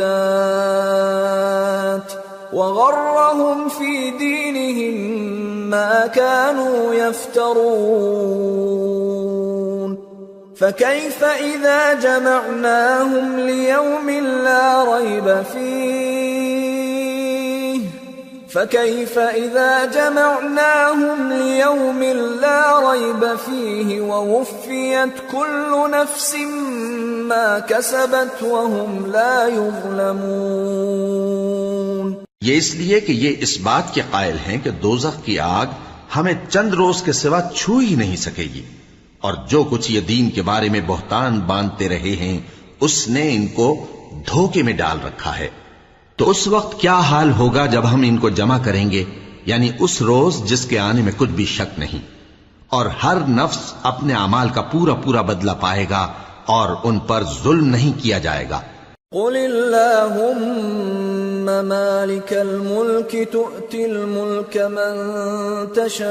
وغرهم في دينهم ما كانوا يفترون فكيف إذا جمعناهم ليوم لا ريب فيه فكيف إذا جمعناهم ليوم لا ريب فيه ووفيت كل نفس ما كسبت وهم لا يظلمون. یہ اس لیے کہ یہ اس بات کے قائل ہیں کہ دوزخ کی آگ ہمیں چند روز کے سوا چھو ہی نہیں سکے گی، اور جو کچھ یہ دین کے بارے میں بہتان باندھتے رہے ہیں اس نے ان کو دھوکے میں ڈال رکھا ہے. تو اس وقت کیا حال ہوگا جب ہم ان کو جمع کریں گے، یعنی اس روز جس کے آنے میں کچھ بھی شک نہیں، اور ہر نفس اپنے اعمال کا پورا پورا بدلہ پائے گا اور ان پر ظلم نہیں کیا جائے گا. قل اللهم مالك الملك تؤتي الملك من تشاء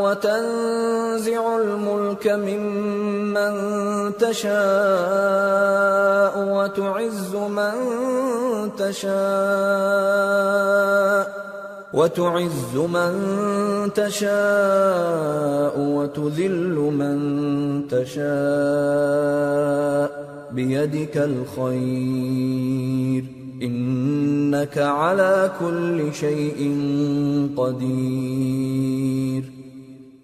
وتنزع الملك ممن تشاء وتعز من تشاء وتذل من تشاء بيدك الخير إنك على كل شيء قدير.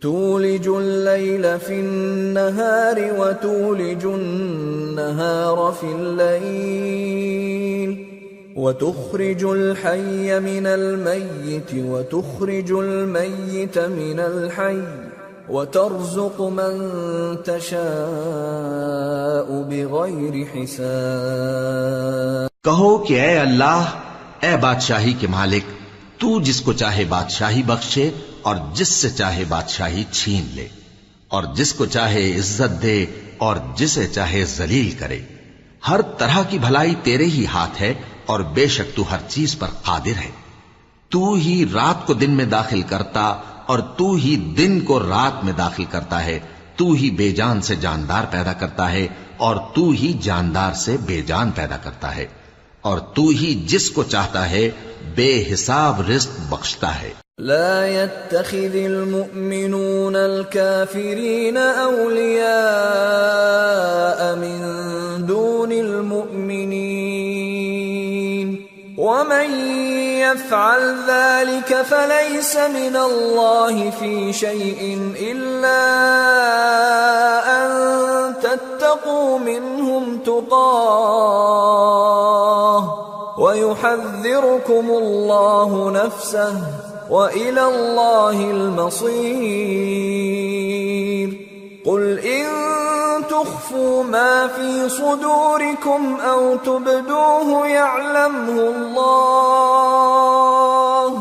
تولج الليل في النهار وتولج النهار في الليل وتخرج الحي من الميت وتخرج الميت من الحي وترزق من تشاء بغیر حساب. کہو کہ اے اللہ، اے بادشاہی کے مالک، تو جس کو چاہے بادشاہی بخشے اور جس سے چاہے بادشاہی چھین لے، اور جس کو چاہے عزت دے اور جسے چاہے ذلیل کرے. ہر طرح کی بھلائی تیرے ہی ہاتھ ہے اور بے شک تو ہر چیز پر قادر ہے. تو ہی رات کو دن میں داخل کرتا اور تو ہی دن کو رات میں داخل کرتا ہے. تو ہی بے جان سے جاندار پیدا کرتا ہے اور تو ہی جاندار سے بے جان پیدا کرتا ہے، اور تو ہی جس کو چاہتا ہے بے حساب رزق بخشتا ہے. لا يتخذ المؤمنون الكافرين أولياء من دون المؤمنين ومن يفعل ذلك فليس من الله في شيء إلا أن تتقوا منهم تقاه ويحذركم الله نفسه وإلى الله المصير. قل إن تخفوا ما في صدوركم أو تبدوه يعلمه الله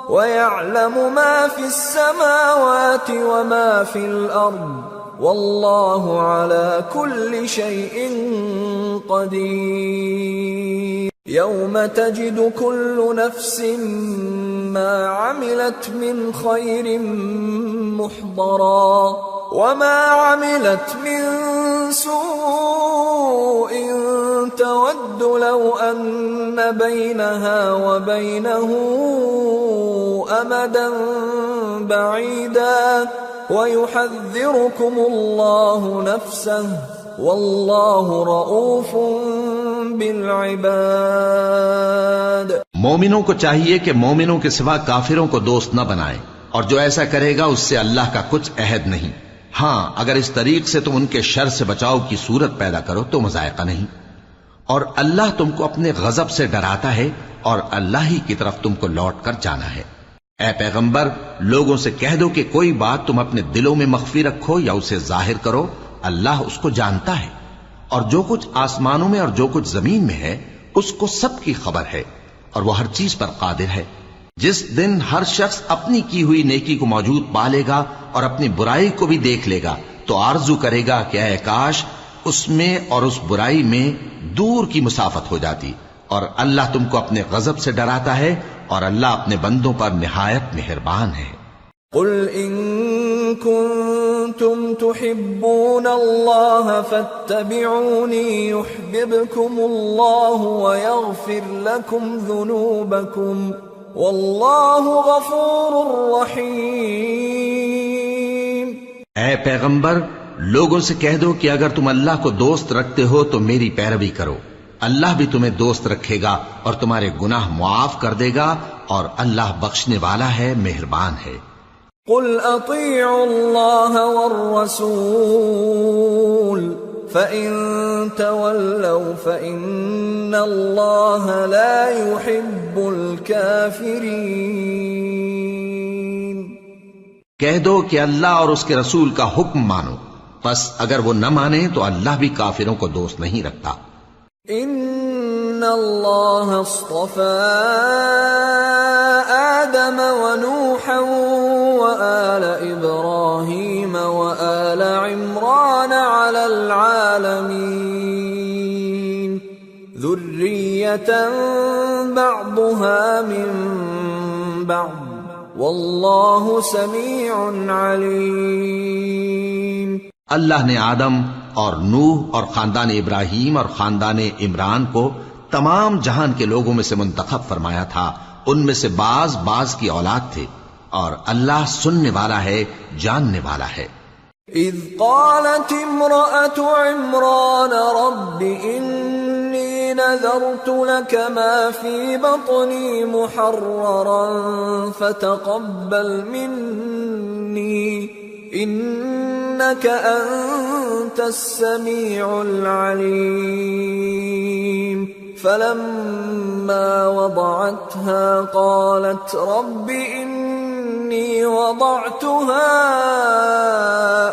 ويعلم ما في السماوات وما في الأرض والله على كل شيء قدير. يوم تجد كل نفس ما عملت من خير محضرا وما عملت من سوء تود لو أن بينها وبينه أمدا بعيدا ويحذركم الله نفسه والله رؤوف بالعباد. مومنوں کو چاہیے کہ مومنوں کے سوا کافروں کو دوست نہ بنائیں، اور جو ایسا کرے گا اس سے اللہ کا کچھ عہد نہیں. ہاں اگر اس طریق سے تم ان کے شر سے بچاؤ کی صورت پیدا کرو تو مذائقہ نہیں. اور اللہ تم کو اپنے غضب سے ڈراتا ہے اور اللہ ہی کی طرف تم کو لوٹ کر جانا ہے. اے پیغمبر، لوگوں سے کہہ دو کہ کوئی بات تم اپنے دلوں میں مخفی رکھو یا اسے ظاہر کرو، اللہ اس کو جانتا ہے، اور جو کچھ آسمانوں میں اور جو کچھ زمین میں ہے اس کو سب کی خبر ہے، اور وہ ہر چیز پر قادر ہے. جس دن ہر شخص اپنی کی ہوئی نیکی کو موجود پا لے گا اور اپنی برائی کو بھی دیکھ لے گا تو آرزو کرے گا کہ اے کاش اس میں اور اس برائی میں دور کی مسافت ہو جاتی. اور اللہ تم کو اپنے غضب سے ڈراتا ہے اور اللہ اپنے بندوں پر نہایت مہربان ہے. قل ان كنتم تحبون الله فاتبعوني يحببكم الله ويغفر لكم ذنوبكم والله غفور رحيم. اے پیغمبر، لوگوں سے کہہ دو کہ اگر تم اللہ کو دوست رکھتے ہو تو میری پیروی کرو، اللہ بھی تمہیں دوست رکھے گا اور تمہارے گناہ معاف کر دے گا، اور اللہ بخشنے والا ہے، مہربان ہے۔ قل اطیعوا اللہ والرسول فإن تولوا فإن اللہ لا يحب الكافرین۔ کہہ دو کہ اللہ اور اس کے رسول کا حکم مانو، پس اگر وہ نہ مانے تو اللہ بھی کافروں کو دوست نہیں رکھتا۔ ان اللہ اصطفى آدم ونوحا وآل ابراہیم وآل عمران على العالمین ذریة بعضها من بعض واللہ سمیع علیم۔ اللہ نے آدم اور نوح اور خاندان ابراہیم اور خاندان عمران کو تمام جہان کے لوگوں میں سے منتخب فرمایا تھا، ان میں سے بعض کی اولاد تھے، اور اللہ سننے والا ہے، جاننے والا ہے۔ اذ قالت امرأة عمران رب انی نذرت لك ما في بطني محررا فتقبل مني انك انت السميع العليم فلما وضعتها قالت رب إني وضعتها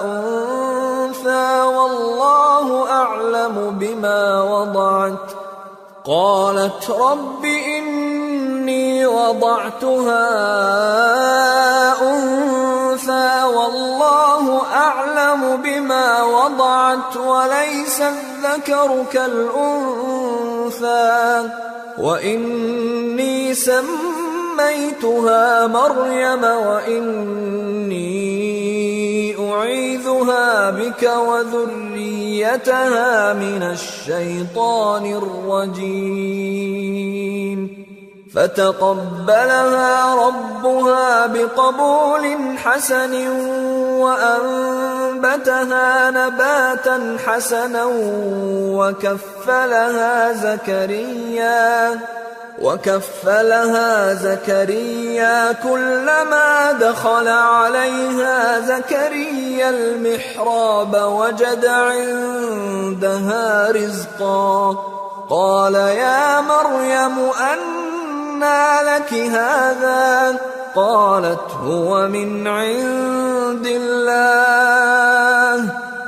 أنثى والله أعلم بما وضعت قالت رب إني وضعتها أنثى والله أعلم بما وضعت وليس الذكر كالأنثى وإني سميتها مريم وإني أعيذها بك وذريتها من الشيطان الرجيم فتقبلها ربها بقبول حسن وأنبتها نباتا حسنا وكفلها زكريا كلما دخل عليها زكريا المحراب وجد عندها رزقا قال يا مريم أنى لك هذا قالت هو من عند الله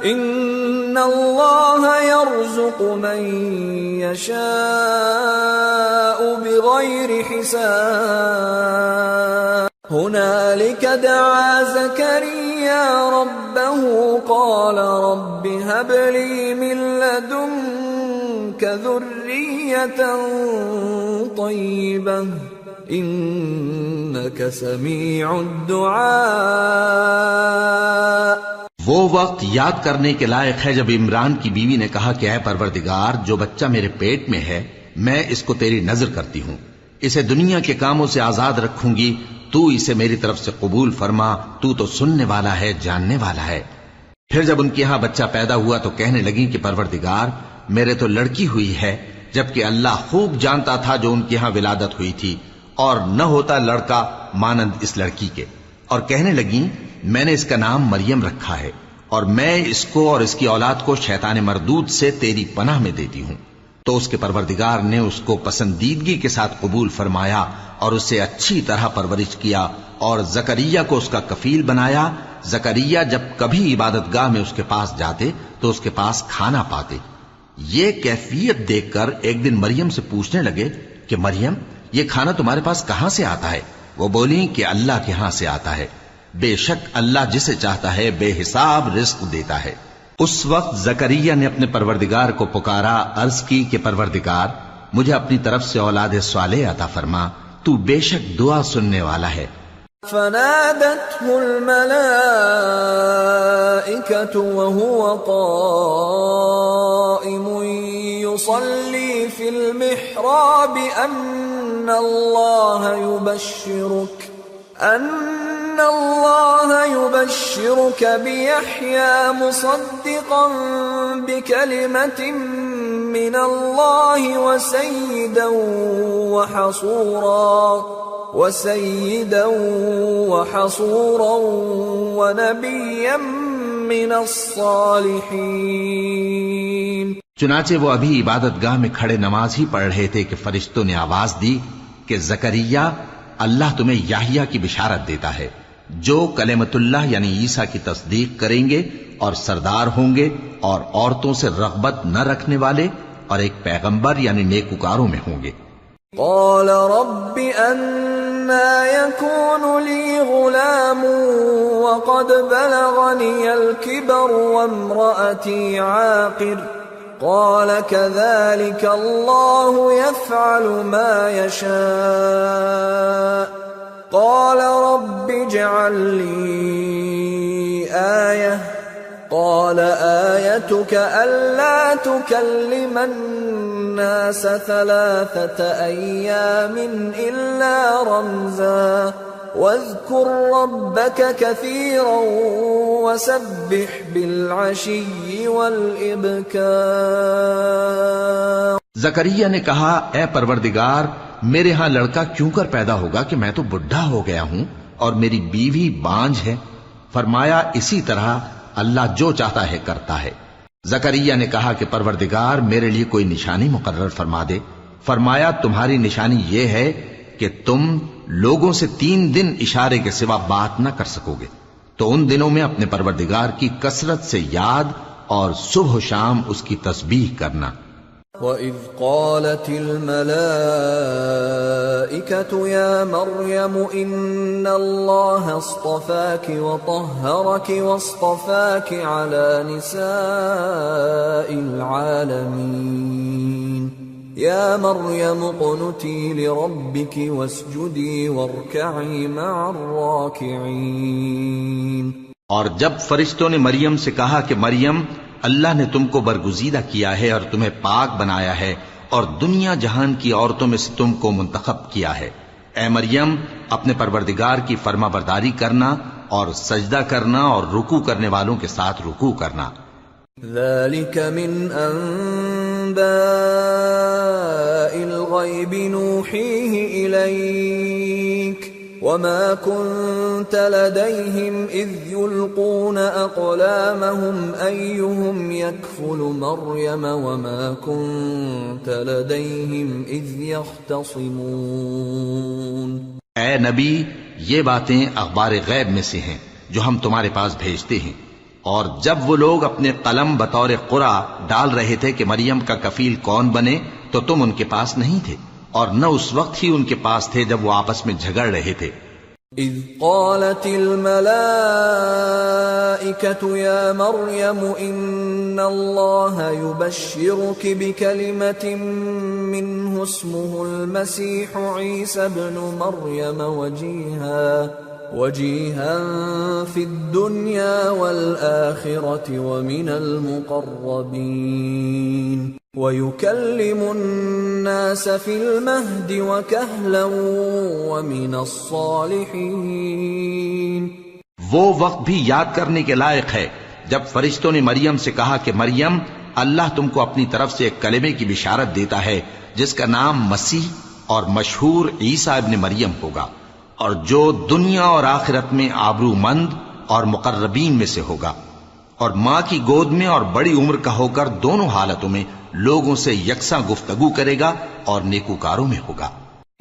إن الله يرزق من يشاء بغير حساب هنالك دعا زكريا ربه قال رب هب لي من لدنك ذرية طيبة إنك سميع الدعاء۔ وہ وقت یاد کرنے کے لائق ہے جب عمران کی بیوی نے کہا کہ اے پروردگار، جو بچہ میرے پیٹ میں ہے میں اس کو تیری نذر کرتی ہوں، اسے دنیا کے کاموں سے آزاد رکھوں گی، تو اسے میری طرف سے قبول فرما، تو سننے والا ہے، جاننے والا ہے۔ پھر جب ان کے ہاں بچہ پیدا ہوا تو کہنے لگی کہ پروردگار میرے تو لڑکی ہوئی ہے، جبکہ اللہ خوب جانتا تھا جو ان کے ہاں ولادت ہوئی تھی، اور نہ ہوتا لڑکا مانند اس لڑکی کے، اور کہنے لگیں میں نے اس کا نام مریم رکھا ہے، اور میں اس کو اور اس کی اولاد کو شیطان مردود سے تیری پناہ میں دیتی ہوں۔ تو اس کے پروردگار نے اس کو پسندیدگی کے ساتھ قبول فرمایا اور اسے اچھی طرح پرورش کیا، اور زکریا کو اس کا کفیل بنایا۔ زکریا جب کبھی عبادت گاہ میں اس کے پاس جاتے تو اس کے پاس کھانا پاتے۔ یہ کیفیت دیکھ کر ایک دن مریم سے پوچھنے لگے کہ مریم یہ کھانا تمہارے پاس کہاں سے آتا ہے؟ وہ بولی کہ اللہ کے ہاں سے آتا ہے، بے شک اللہ جسے چاہتا ہے بے حساب رزق دیتا ہے۔ اس وقت زکریا نے اپنے پروردگار کو پکارا، عرض کی کہ پروردگار مجھے اپنی طرف سے اولاد صالح عطا فرما، تو بے شک دعا سننے والا ہے۔ فنادته الملائكة وهو قائم يصلي في المحراب أن الله يبشرك بيحيى مصدقا بكلمة من اللہ وسیدا وحصورا ونبیا من الصالحین. چنانچہ وہ ابھی عبادت گاہ میں کھڑے نماز ہی پڑھ رہے تھے کہ فرشتوں نے آواز دی کہ زکریا، اللہ تمہیں یحییٰ کی بشارت دیتا ہے جو کلمۃ اللہ یعنی عیسیٰ کی تصدیق کریں گے اور سردار ہوں گے اور عورتوں سے رغبت نہ رکھنے والے اور ایک پیغمبر یعنی نیکوکاروں میں ہوں گے. قال رب أنا يكون لي غلام وقد بلغني الكبر وامرأتي عاقر قال كذلك الله يفعل ما يشاء قال رب اجعل لي آية قال آيتك ألا تكلم الناس 3 أيام إلا رمزا واذكر ربك كثيرا وسبح بالعشي والإبكار. زکریا نے کہا اے پروردگار میرے ہاں لڑکا کیوں کر پیدا ہوگا کہ میں تو بڈھا ہو گیا ہوں اور میری بیوی بانجھ ہے. فرمایا اسی طرح اللہ جو چاہتا ہے کرتا ہے. زکریا نے کہا کہ پروردگار میرے لیے کوئی نشانی مقرر فرما دے. فرمایا تمہاری نشانی یہ ہے کہ تم لوگوں سے 3 دن اشارے کے سوا بات نہ کر سکو گے، تو ان دنوں میں اپنے پروردگار کی کثرت سے یاد اور صبح و شام اس کی تسبیح کرنا. وَإِذْ قَالَتِ الْمَلَائِكَةُ يَا مَرْيَمُ إِنَّ اللَّهَ اصْطَفَاكِ وَطَهَّرَكِ وَاصْطَفَاكِ عَلَى نِسَاءِ الْعَالَمِينَ يَا مَرْيَمُ اقْنُتِي لِرَبِّكِ وَاسْجُدِي وَارْكَعِي مَعَ الرَّاكِعِينَ. اور جب فرشتوں نے مریم سے کہا کہ مریم اللہ نے تم کو برگزیدہ کیا ہے اور تمہیں پاک بنایا ہے اور دنیا جہان کی عورتوں میں سے تم کو منتخب کیا ہے، اے مریم اپنے پروردگار کی فرما برداری کرنا اور سجدہ کرنا اور رکوع کرنے والوں کے ساتھ رکوع کرنا. ذَلِكَ مِنْ أَنْبَاءِ الْغَيْبِ نُوحِيهِ إِلَيْكَ وَمَا كُنْتَ لَدَيْهِمْ إِذْ يُلْقُونَ أَقْلَامَهُمْ أَيُّهُمْ يَكْفُلُ مَرْيَمَ وَمَا كُنْتَ لَدَيْهِمْ إِذْ يَخْتَصِمُونَ. اے نبی یہ باتیں اخبار غیب میں سے ہیں جو ہم تمہارے پاس بھیجتے ہیں، اور جب وہ لوگ اپنے قلم بطور قرعہ ڈال رہے تھے کہ مریم کا کفیل کون بنے تو تم ان کے پاس نہیں تھے، اور نہ اس وقت ہی ان کے پاس تھے جب وہ آپس میں جھگڑ رہے تھے. اذ قالت الملائكة يا مريم ان الله يبشرك بكلمة منه اسمه المسيح عيسى ابن مريم وجيها في الدنيا والآخرة ومن المقربين وَيُكَلِّمُ النَّاسَ فِي الْمَهْدِ وَكَهْلًا وَمِنَ الصَّالِحِينَ. وہ وقت بھی یاد کرنے کے لائق ہے جب فرشتوں نے مریم سے کہا کہ مریم اللہ تم کو اپنی طرف سے ایک کلمے کی بشارت دیتا ہے جس کا نام مسیح اور مشہور عیسیٰ ابن مریم ہوگا، اور جو دنیا اور آخرت میں آبرو مند اور مقربین میں سے ہوگا، اور ماں کی گود میں اور بڑی عمر کا ہو کر دونوں حالتوں میں لوگوں سے یکساں گفتگو کرے گا اور نیکوکاروں میں ہوگا.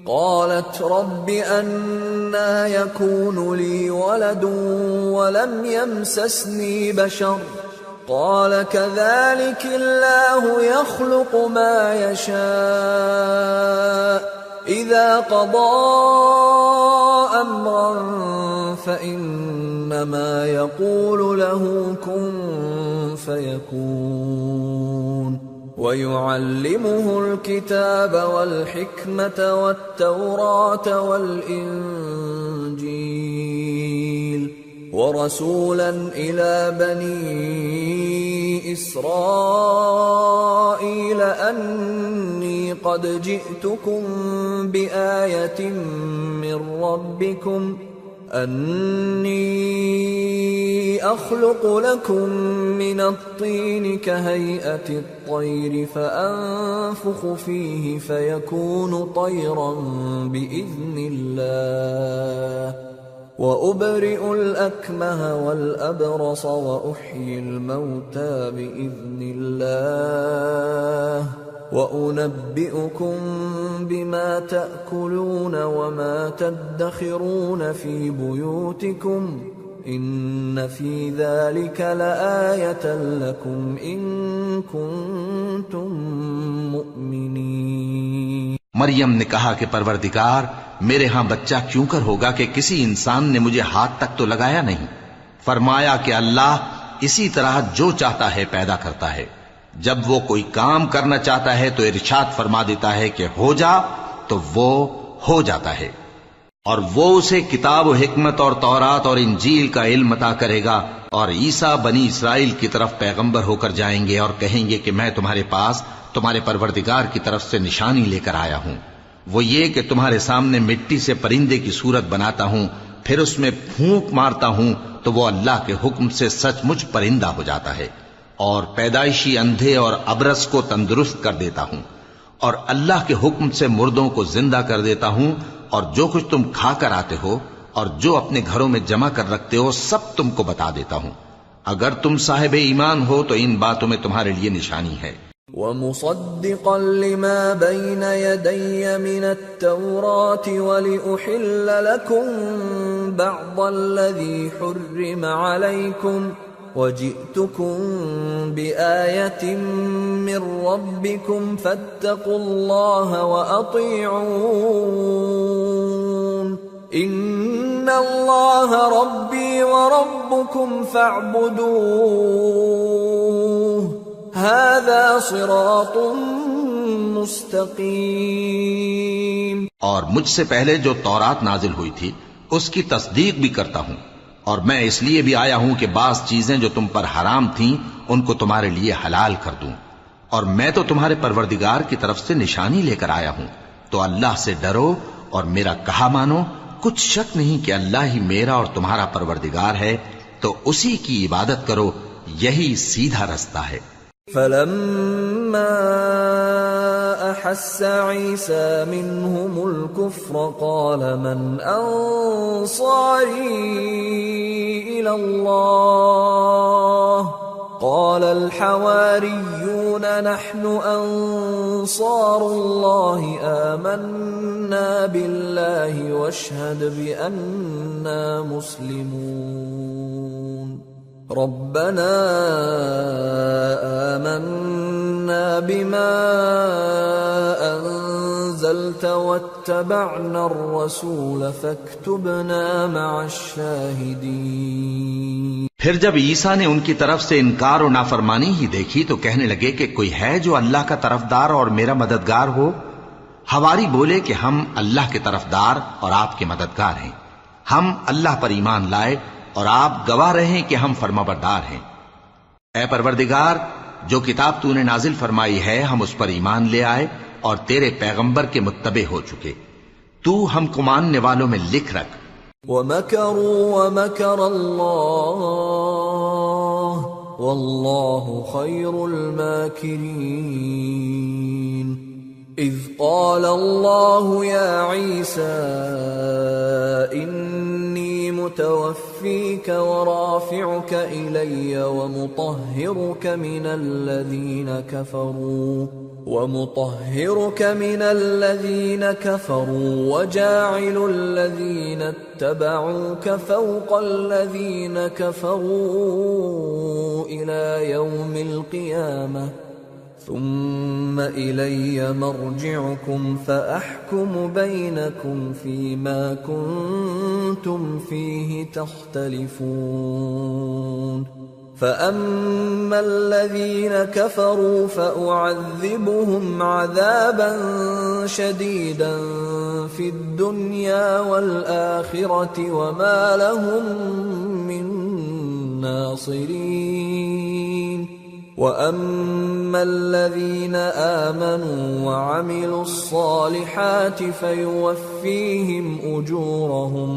قالت رب أنا يكون لي ولد ولم يمسسني بشر قال كذلك الله يخلق ما يشاء إذا قضى أمرا فإنما يقول له كن فيكون. وَيُعَلِّمُهُ الْكِتَابَ وَالْحِكْمَةَ وَالتَّوْرَاةَ وَالْإِنْجِيلَ وَرَسُولًا إِلَى بَنِي إِسْرَائِيلَ أَنِّي قَدْ جِئْتُكُمْ بِآيَةٍ مِّن رَّبِّكُمْ أني أخلق لكم من الطين كهيئة الطير فأنفخ فيه فيكون طيرا بإذن الله وأبرئ الأكمه والأبرص وأحيي الموتى بإذن الله وَأُنَبِّئُكُم بِمَا تَأْكُلُونَ وَمَا تَدَّخِرُونَ فِي بُيُوتِكُمْ إِنَّ فِي ذَلِكَ لَآيَةً لَكُمْ إِن كُنتُم مُّؤْمِنِينَ۔ مریم نے کہا کہ پروردگار میرے ہاں بچہ کیوں کر ہوگا کہ کسی انسان نے مجھے ہاتھ تک تو لگایا نہیں۔ فرمایا کہ اللہ اسی طرح جو چاہتا ہے پیدا کرتا ہے، جب وہ کوئی کام کرنا چاہتا ہے تو ارشاد فرما دیتا ہے کہ ہو جا تو وہ ہو جاتا ہے، اور وہ اسے کتاب و حکمت اور تورات اور انجیل کا علم عطا کرے گا، اور عیسیٰ بنی اسرائیل کی طرف پیغمبر ہو کر جائیں گے اور کہیں گے کہ میں تمہارے پاس تمہارے پروردگار کی طرف سے نشانی لے کر آیا ہوں، وہ یہ کہ تمہارے سامنے مٹی سے پرندے کی صورت بناتا ہوں، پھر اس میں پھونک مارتا ہوں تو وہ اللہ کے حکم سے سچ مچ پرندہ ہو جاتا ہے، اور پیدائشی اندھے اور ابرص کو تندرست کر دیتا ہوں، اور اللہ کے حکم سے مردوں کو زندہ کر دیتا ہوں، اور جو کچھ تم کھا کر آتے ہو اور جو اپنے گھروں میں جمع کر رکھتے ہو سب تم کو بتا دیتا ہوں۔ اگر تم صاحب ایمان ہو تو ان باتوں میں تمہارے لیے نشانی ہے۔ وَمُصَدِّقًا لِمَا بَيْنَ يَدَيَّ مِنَ التَّوْرَاةِ وَلِأُحِلَّ لَكُمْ بَعْضَ الَّذِي حُرِّمَ عَلَيْكُمْ وَجِئْتُكُمْ بِآيَةٍ مِّن رَّبِّكُمْ فَاتَّقُوا اللَّهَ وَأَطِيعُونِ إِنَّ اللَّهَ رَبِّي وَرَبُّكُمْ فَاعْبُدُوهُ هَذَا صِرَاطٌ مُسْتَقِيمٌ۔ اور مجھ سے پہلے جو تورات نازل ہوئی تھی اس کی تصدیق بھی کرتا ہوں، اور میں اس لیے بھی آیا ہوں کہ بعض چیزیں جو تم پر حرام تھیں ان کو تمہارے لیے حلال کر دوں، اور میں تو تمہارے پروردگار کی طرف سے نشانی لے کر آیا ہوں، تو اللہ سے ڈرو اور میرا کہا مانو۔ کچھ شک نہیں کہ اللہ ہی میرا اور تمہارا پروردگار ہے، تو اسی کی عبادت کرو، یہی سیدھا رستہ ہے۔ فَلَمَّا أَحَسَّ عِيسَى مِنْهُمُ الْكُفْرَ قَالَ مَنْ أَنصَارِي إِلَى اللَّهِ قَالَ الْحَوَارِيُّونَ نَحْنُ أَنصَارُ اللَّهِ آمَنَّا بِاللَّهِ وَاشْهَدْ بِأَنَّا مُسْلِمُونَ رَبَّنَا آمَنَّا بِمَا أَنزَلْتَ وَاتَّبَعْنَا الرَّسُولَ فَاكْتُبْنَا مَعَ الشَّاهِدِينَ۔ پھر جب عیسیٰ نے ان کی طرف سے انکار و نافرمانی ہی دیکھی تو کہنے لگے کہ کوئی ہے جو اللہ کا طرفدار اور میرا مددگار ہو؟ حواری بولے کہ ہم اللہ کے طرفدار اور آپ کے مددگار ہیں، ہم اللہ پر ایمان لائے اور آپ گواہ رہیں کہ ہم فرمانبردار ہیں۔ اے پروردگار، جو کتاب تو نے نازل فرمائی ہے ہم اس پر ایمان لے آئے اور تیرے پیغمبر کے متبع ہو چکے، تو ہم کو ماننے والوں میں لکھ رکھ۔ وَمَكَرُوا وَمَكَرَ اللَّهُ وَاللَّهُ خَيْرُ الْمَاكِرِينَ۔ إِذْ قَالَ اللَّهُ يَا عِيسَى إِنِّي مُتَوَفِّيكَ وَرَافِعُكَ إِلَيَّ وَمُطَهِّرُكَ مِنَ الَّذِينَ كَفَرُوا وَجَاعِلُ الَّذِينَ اتَّبَعُوكَ فَوْقَ الَّذِينَ كَفَرُوا إِلَى يَوْمِ الْقِيَامَةِ ثُمَّ إِلَيَّ مَرْجِعُكُمْ فَأَحْكُمُ بَيْنَكُمْ فِيمَا كُنتُمْ فِيهِ تَخْتَلِفُونَ فَأَمَّا الَّذِينَ كَفَرُوا فَأُعَذِّبُهُمْ عَذَابًا شَدِيدًا فِي الدُّنْيَا وَالْآخِرَةِ وَمَا لَهُم مِّن نَّاصِرِينَ وَأَمَّا الَّذِينَ آمَنُوا وَعَمِلُوا الصَّالِحَاتِ فَيُوَفِّيهِمْ أُجُورَهُمْ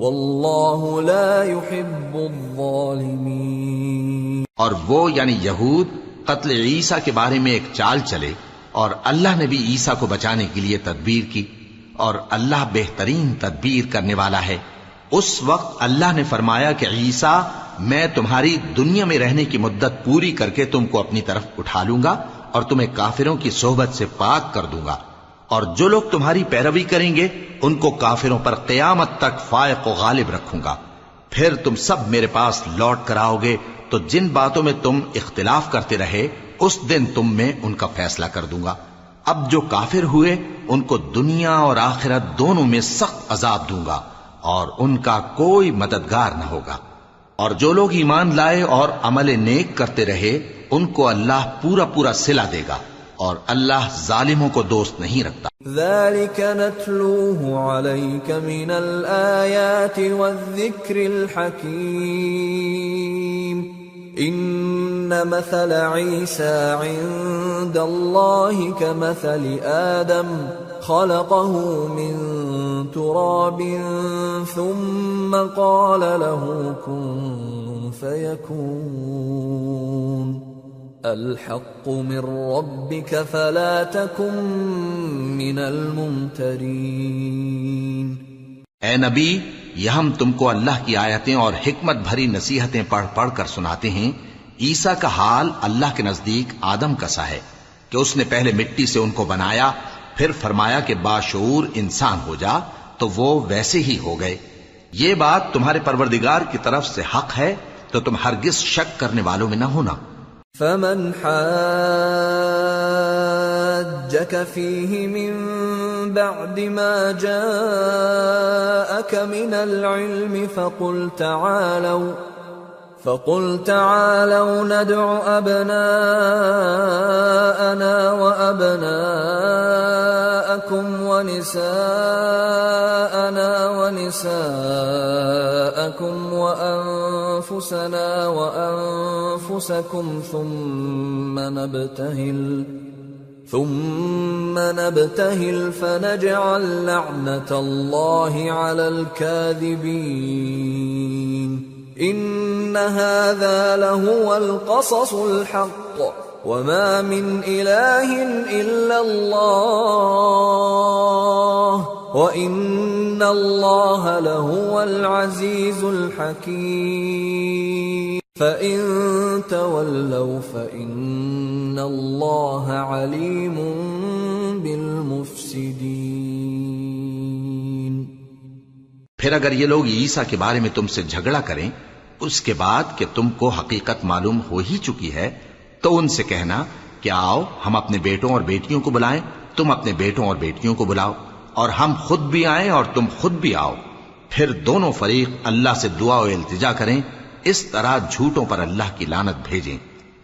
واللہ لا يحب الظالمین۔ اور وہ یعنی یہود قتل عیسیٰ کے بارے میں ایک چال چلے، اور اللہ نے بھی عیسیٰ کو بچانے کے لیے تدبیر کی، اور اللہ بہترین تدبیر کرنے والا ہے۔ اس وقت اللہ نے فرمایا کہ عیسیٰ، میں تمہاری دنیا میں رہنے کی مدت پوری کر کے تم کو اپنی طرف اٹھا لوں گا اور تمہیں کافروں کی صحبت سے پاک کر دوں گا، اور جو لوگ تمہاری پیروی کریں گے ان کو کافروں پر قیامت تک فائق و غالب رکھوں گا۔ پھر تم سب میرے پاس لوٹ کر آؤ گے تو جن باتوں میں تم اختلاف کرتے رہے اس دن تم میں ان کا فیصلہ کر دوں گا۔ اب جو کافر ہوئے ان کو دنیا اور آخرت دونوں میں سخت عذاب دوں گا، اور ان کا کوئی مددگار نہ ہوگا۔ اور جو لوگ ایمان لائے اور عمل نیک کرتے رہے ان کو اللہ پورا پورا صلہ دے گا، اور اللہ ظالموں کو دوست نہیں رکھتا۔ ذلك نتلوه عليك من الآيات والذكر الحكيم إن مثل عيسى عند الله كمثل آدم خلقه من تراب ثم قال له كن فيكون الحق من ربك فلا تكن من الممترين۔ اے نبی، یہ ہم تم کو اللہ کی آیتیں اور حکمت بھری نصیحتیں پڑھ پڑھ کر سناتے ہیں۔ عیسیٰ کا حال اللہ کے نزدیک آدم کا سا ہے کہ اس نے پہلے مٹی سے ان کو بنایا، پھر فرمایا کہ باشعور انسان ہو جا، تو وہ ویسے ہی ہو گئے۔ یہ بات تمہارے پروردگار کی طرف سے حق ہے، تو تم ہرگز شک کرنے والوں میں نہ ہونا۔ فمن حاجك فيه من بعد ما جاءك من العلم فقل تعالوا ندع أبناءنا وأبناءكم ونساءنا ونساءكم وأنفسنا وأنفسكم ثم نبتهل فنجعل لعنة الله على الكاذبين إن هذا لهو القصص الحق وما من إله إلا الله وإن الله لهو العزيز الحكيم فإن تولوا فإن الله عليم بالمفسدين۔ پھر اگر یہ لوگ عیسیٰ کے بارے میں تم سے جھگڑا کریں اس کے بعد کہ تم کو حقیقت معلوم ہو ہی چکی ہے، تو ان سے کہنا کہ آؤ ہم اپنے بیٹوں اور بیٹیوں کو بلائیں، تم اپنے بیٹوں اور بیٹیوں کو بلاؤ، اور ہم خود بھی آئیں اور تم خود بھی آؤ، پھر دونوں فریق اللہ سے دعا و التجا کریں، اس طرح جھوٹوں پر اللہ کی لعنت بھیجیں۔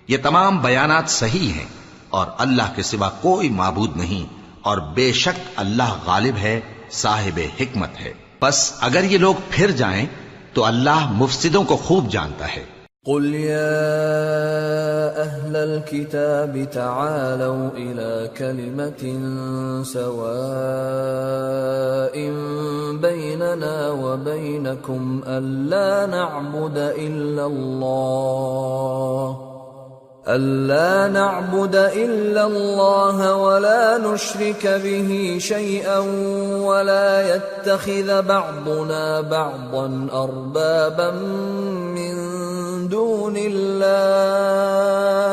یہ تمام بیانات صحیح ہیں، اور اللہ کے سوا کوئی معبود نہیں، اور بے شک اللہ غالب ہے، صاحب حکمت ہے۔ بس اگر یہ لوگ پھر جائیں تو اللہ مفسدوں کو خوب جانتا ہے۔ قل يا أهل الكتاب تعالوا إلى كلمة سواء بيننا وبينكم ألا نعبد إلا الله ولا نشرك به شيئا ولا يتخذ بعضنا بعضا أربابا من دون الله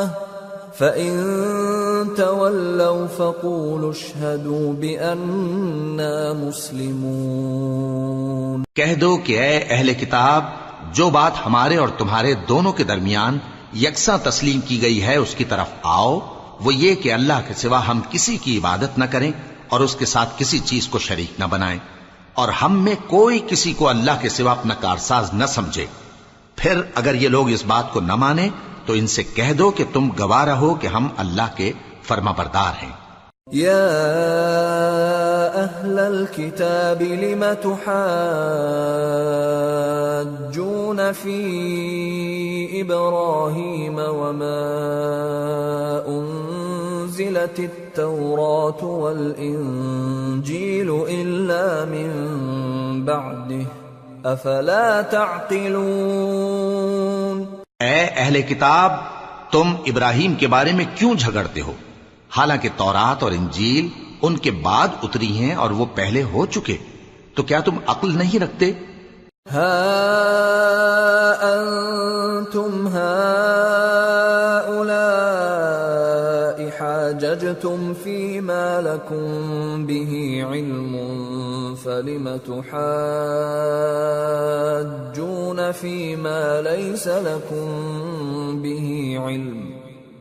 فإن تولوا فقولوا اشهدوا بأننا مسلمون۔ کہہ دو کہ اے اہل کتاب، جو بات ہمارے اور تمہارے دونوں کے درمیان یکساں تسلیم کی گئی ہے اس کی طرف آؤ، وہ یہ کہ اللہ کے سوا ہم کسی کی عبادت نہ کریں اور اس کے ساتھ کسی چیز کو شریک نہ بنائیں، اور ہم میں کوئی کسی کو اللہ کے سوا اپنا کارساز نہ سمجھے۔ پھر اگر یہ لوگ اس بات کو نہ مانیں تو ان سے کہہ دو کہ تم گواہ رہو کہ ہم اللہ کے فرما بردار ہیں۔ یا اہل الكتاب لم تحاجون فی ابراہیم وما انزلت التوراة والانجیل الا من بعده افلا تعقلون. اے اہل کتاب، تم ابراہیم کے بارے میں کیوں جھگڑتے ہو، حالانکہ تورات اور انجیل ان کے بعد اتری ہیں اور وہ پہلے ہو چکے، تو کیا تم عقل نہیں رکھتے؟ ہا انتم هؤلاء حاججتم فيما لكم به علم فلم تحاجون فيما ليس لكم به علم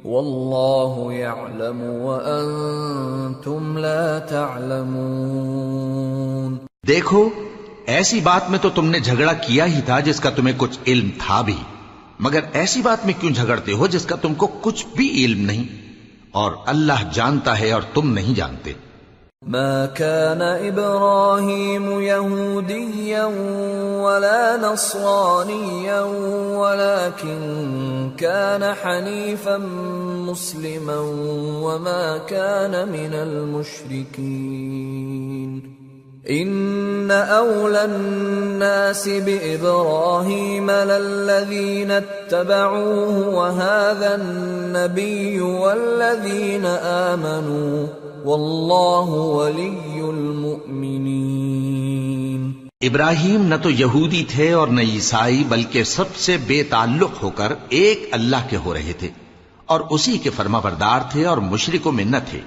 واللہ یعلم وانتم لا تعلمون. دیکھو، ایسی بات میں تو تم نے جھگڑا کیا ہی تھا جس کا تمہیں کچھ علم تھا بھی، مگر ایسی بات میں کیوں جھگڑتے ہو جس کا تم کو کچھ بھی علم نہیں، اور اللہ جانتا ہے اور تم نہیں جانتے. ما كان إبراهيم يهوديا ولا نصرانيا ولكن كان حنيفا مسلما وما كان من المشركين. إن أولى الناس بإبراهيم للذين اتبعوه وهذا النبي والذين آمنوا واللہ ولی المؤمنین. ابراہیم نہ تو یہودی تھے اور نہ عیسائی، بلکہ سب سے بے تعلق ہو کر ایک اللہ کے ہو رہے تھے اور اسی کے فرما بردار تھے اور مشرکوں میں نہ تھے.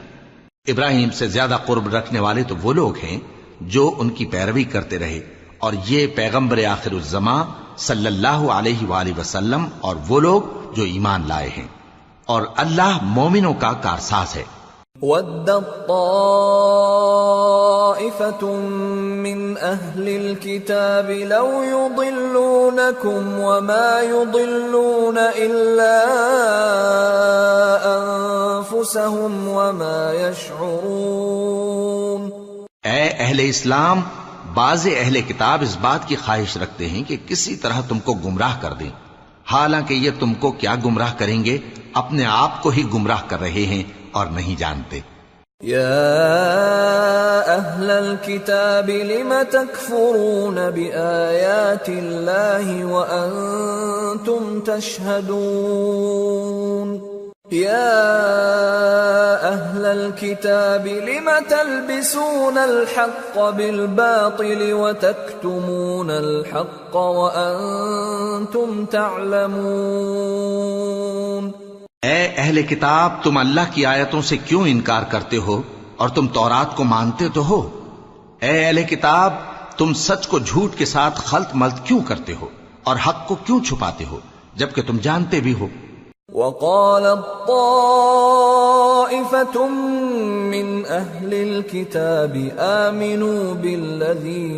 ابراہیم سے زیادہ قرب رکھنے والے تو وہ لوگ ہیں جو ان کی پیروی کرتے رہے، اور یہ پیغمبر آخر الزماں صلی اللہ علیہ وآلہ وسلم اور وہ لوگ جو ایمان لائے ہیں، اور اللہ مومنوں کا کارساز ہے. وَدَّت طَّائِفَةٌ مِّنْ أَهْلِ الْكِتَابِ لَوْ يُضِلُّونَكُمْ وَمَا يُضِلُّونَ إِلَّا أَنفُسَهُمْ وَمَا يَشْعُرُونَ. اے اہل اسلام، بعض اہل کتاب اس بات کی خواہش رکھتے ہیں کہ کسی طرح تم کو گمراہ کر دیں، حالانکہ یہ تم کو کیا گمراہ کریں گے، اپنے آپ کو ہی گمراہ کر رہے ہیں اور نہیں جانتے. یا اہل الکتاب لم تکفرون بآیات اللہ وانتم تشہدون. یا اہل الکتاب لم تلبسون الحق بالباطل وتکتمون الحق وانتم تعلمون. اے اہل کتاب، تم اللہ کی آیتوں سے کیوں انکار کرتے ہو اور تم تورات کو مانتے تو ہو؟ اے اہل کتاب، تم سچ کو جھوٹ کے ساتھ خلط ملط کیوں کرتے ہو اور حق کو کیوں چھپاتے ہو جبکہ تم جانتے بھی ہو؟ وَقَالَتْ طَائِفَةٌ مِّنْ أَهْلِ الْكِتَابِ آمِنُوا بِالَّذِي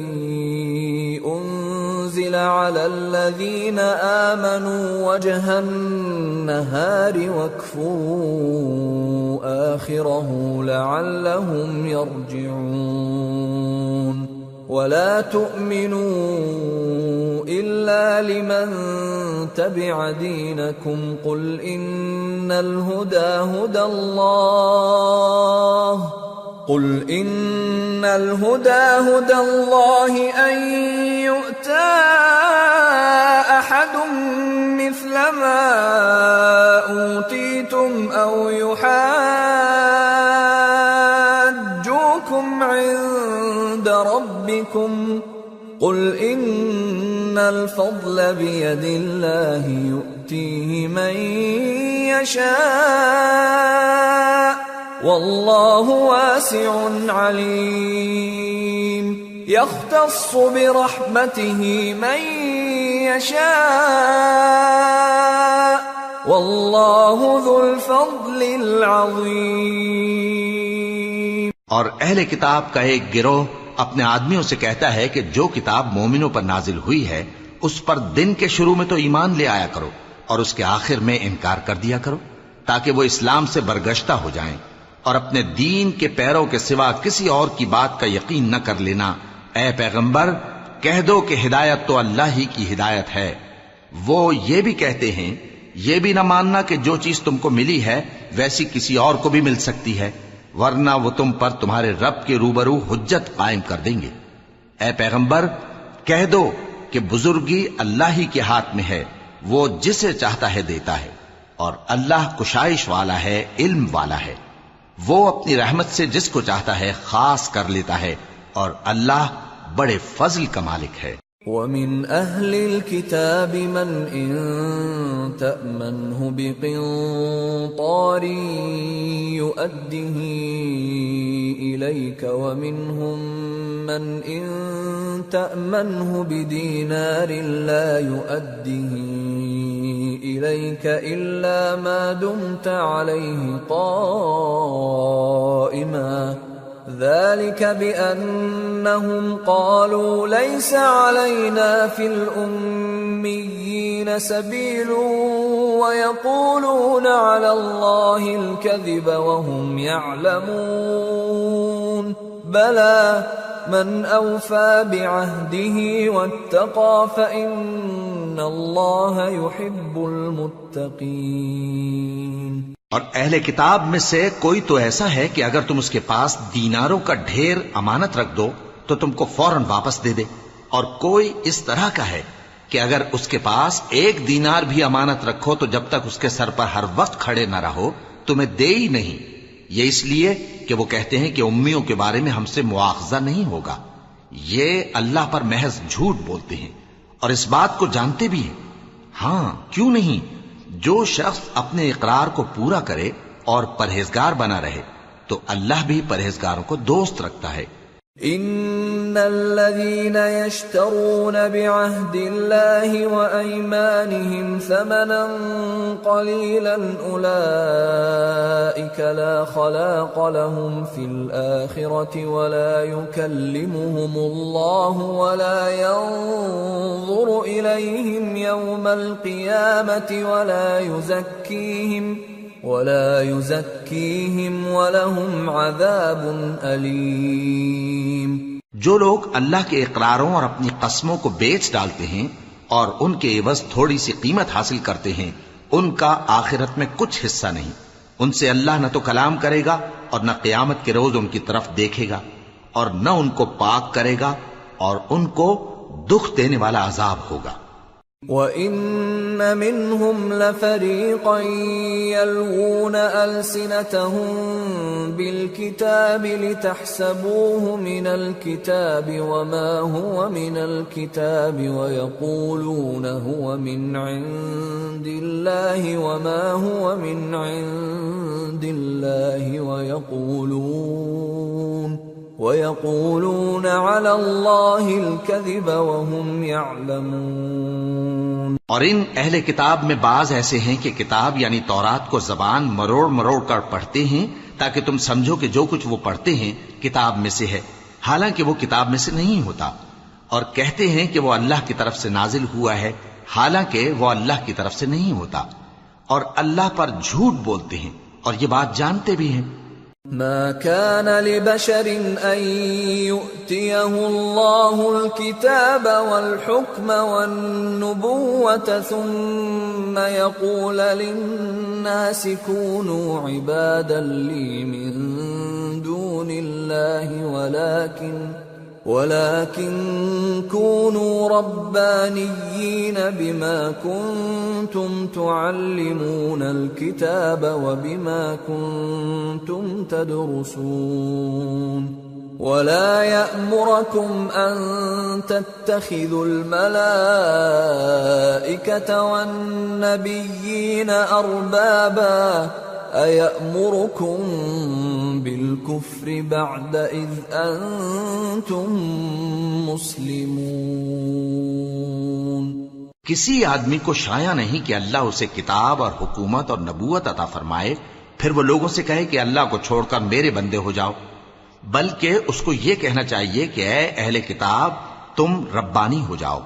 أُنزِلَ عَلَى الَّذِينَ آمَنُوا وَجْهَ النَّهَارِ وَاكْفُرُوا آخِرَهُ لَعَلَّهُمْ يَرْجِعُونَ. وَلَا تُؤْمِنُوا إِلَّا لِمَن تَبِعَ دِينَكُمْ قُلْ إِنَّ الْهُدَى هُدَى اللَّهِ أَن يُؤْتَى أَحَدٌ مِثْلَ مَا أُوتِيتُمْ أَوْ يُحَاجُّوكُمْ عِندَ رَبِّكُمْ قُلْ إِنَّ الْفَضْلَ بِيَدِ اللَّهِ يُؤْتِيهِ مَن يَشَاءُ وَاللَّهُ وَاسِعٌ عَلِيمٌ. يَخْتَصُّ بِرَحْمَتِهِ مَن يَشَاءُ وَاللَّهُ ذُو الْفَضْلِ الْعَظِيمِ. اور اہل کتاب کا ایک گروہ اپنے آدمیوں سے کہتا ہے کہ جو کتاب مومنوں پر نازل ہوئی ہے اس پر دن کے شروع میں تو ایمان لے آیا کرو اور اس کے آخر میں انکار کر دیا کرو، تاکہ وہ اسلام سے برگشتہ ہو جائیں، اور اپنے دین کے پیروں کے سوا کسی اور کی بات کا یقین نہ کر لینا. اے پیغمبر، کہہ دو کہ ہدایت تو اللہ ہی کی ہدایت ہے. وہ یہ بھی کہتے ہیں، یہ بھی نہ ماننا کہ جو چیز تم کو ملی ہے ویسی کسی اور کو بھی مل سکتی ہے، ورنہ وہ تم پر تمہارے رب کے روبرو حجت قائم کر دیں گے. اے پیغمبر، کہہ دو کہ کہ بزرگی اللہ ہی کے ہاتھ میں ہے، وہ جسے چاہتا ہے دیتا ہے، اور اللہ کشائش والا ہے، علم والا ہے، وہ اپنی رحمت سے جس کو چاہتا ہے خاص کر لیتا ہے، اور اللہ بڑے فضل کا مالک ہے۔ وَمِنْ أَهْلِ الْكِتَابِ مَنْ إِنْ تَأْمَنْهُ بِقِنْطَارٍ يُؤَدِّهِ إِلَيْكَ وَمِنْهُمْ مَنْ إِنْ تَأْمَنْهُ بِدِينَارٍ لَا يُؤَدِّهِ إِلَيْكَ إِلَّا مَا دُمْتَ عَلَيْهِ قَائِمًا ذلك بأنهم قالوا ليس علينا في الأميين سبيل ويقولون على الله الكذب وهم يعلمون بلى من أوفى بعهده واتقى فإن الله يحب المتقين۔ اور اہل کتاب میں سے کوئی تو ایسا ہے کہ اگر تم اس کے پاس دیناروں کا ڈھیر امانت رکھ دو تو تم کو فوراً واپس دے دے، اور کوئی اس طرح کا ہے کہ اگر اس کے پاس 1 دینار بھی امانت رکھو تو جب تک اس کے سر پر ہر وقت کھڑے نہ رہو تمہیں دے ہی نہیں، یہ اس لیے کہ وہ کہتے ہیں کہ امیوں کے بارے میں ہم سے مواخذہ نہیں ہوگا۔ یہ اللہ پر محض جھوٹ بولتے ہیں اور اس بات کو جانتے بھی ہیں۔ ہاں کیوں نہیں، جو شخص اپنے اقرار کو پورا کرے اور پرہیزگار بنا رہے تو اللہ بھی پرہیزگاروں کو دوست رکھتا ہے۔ ان الذين يشترون بعهد الله وايمانهم ثمنا قليلا اولئك لا خلاق لهم في الاخره ولا يكلمهم الله ولا ينظر اليهم يوم القيامه ولا يزكيهم ولهم عذاب أليم۔ جو لوگ اللہ کے اقراروں اور اپنی قسموں کو بیچ ڈالتے ہیں اور ان کے عوض تھوڑی سی قیمت حاصل کرتے ہیں، ان کا آخرت میں کچھ حصہ نہیں، ان سے اللہ نہ تو کلام کرے گا اور نہ قیامت کے روز ان کی طرف دیکھے گا، اور نہ ان کو پاک کرے گا، اور ان کو دکھ دینے والا عذاب ہوگا۔ وَإِنَّ مِنْهُمْ لَفَرِيقًا يَلْوُونَ أَلْسِنَتَهُمْ بِالْكِتَابِ لِتَحْسَبُوهُ مِنَ الْكِتَابِ وَمَا هُوَ مِنَ الْكِتَابِ وَيَقُولُونَ هُوَ مِنْ عِنْدِ اللَّهِ وَمَا هُوَ مِنْ عِنْدِ اللَّهِ وَيَقُولُونَ عَلَى اللَّهِ الْكَذِبَ وَهُمْ يَعْلَمُونَ۔ اور ان اہل کتاب میں بعض ایسے ہیں کہ کتاب یعنی تورات کو زبان مروڑ مروڑ کر پڑھتے ہیں تاکہ تم سمجھو کہ جو کچھ وہ پڑھتے ہیں کتاب میں سے ہے، حالانکہ وہ کتاب میں سے نہیں ہوتا، اور کہتے ہیں کہ وہ اللہ کی طرف سے نازل ہوا ہے، حالانکہ وہ اللہ کی طرف سے نہیں ہوتا، اور اللہ پر جھوٹ بولتے ہیں اور یہ بات جانتے بھی ہیں۔ ما كان لبشر أن يؤتيه الله الكتاب والحكم والنبوة ثم يقول للناس كونوا عبادا لي من دون الله ولكن كونوا ربانيين بما كنتم تعلمون الكتاب وبما كنتم تدرسون ولا يأمركم أن تتخذوا الملائكة والنبيين أربابا أَيَأْمُرُكُمْ بِالْكُفْرِ بَعْدَ إِذْ أَنْتُمْ مُسْلِمُونَ۔ کسی آدمی کو شایع نہیں کہ اللہ اسے کتاب اور حکومت اور نبوت عطا فرمائے پھر وہ لوگوں سے کہے کہ اللہ کو چھوڑ کر میرے بندے ہو جاؤ، بلکہ اس کو یہ کہنا چاہیے کہ اے اہل کتاب تم ربانی ہو جاؤ،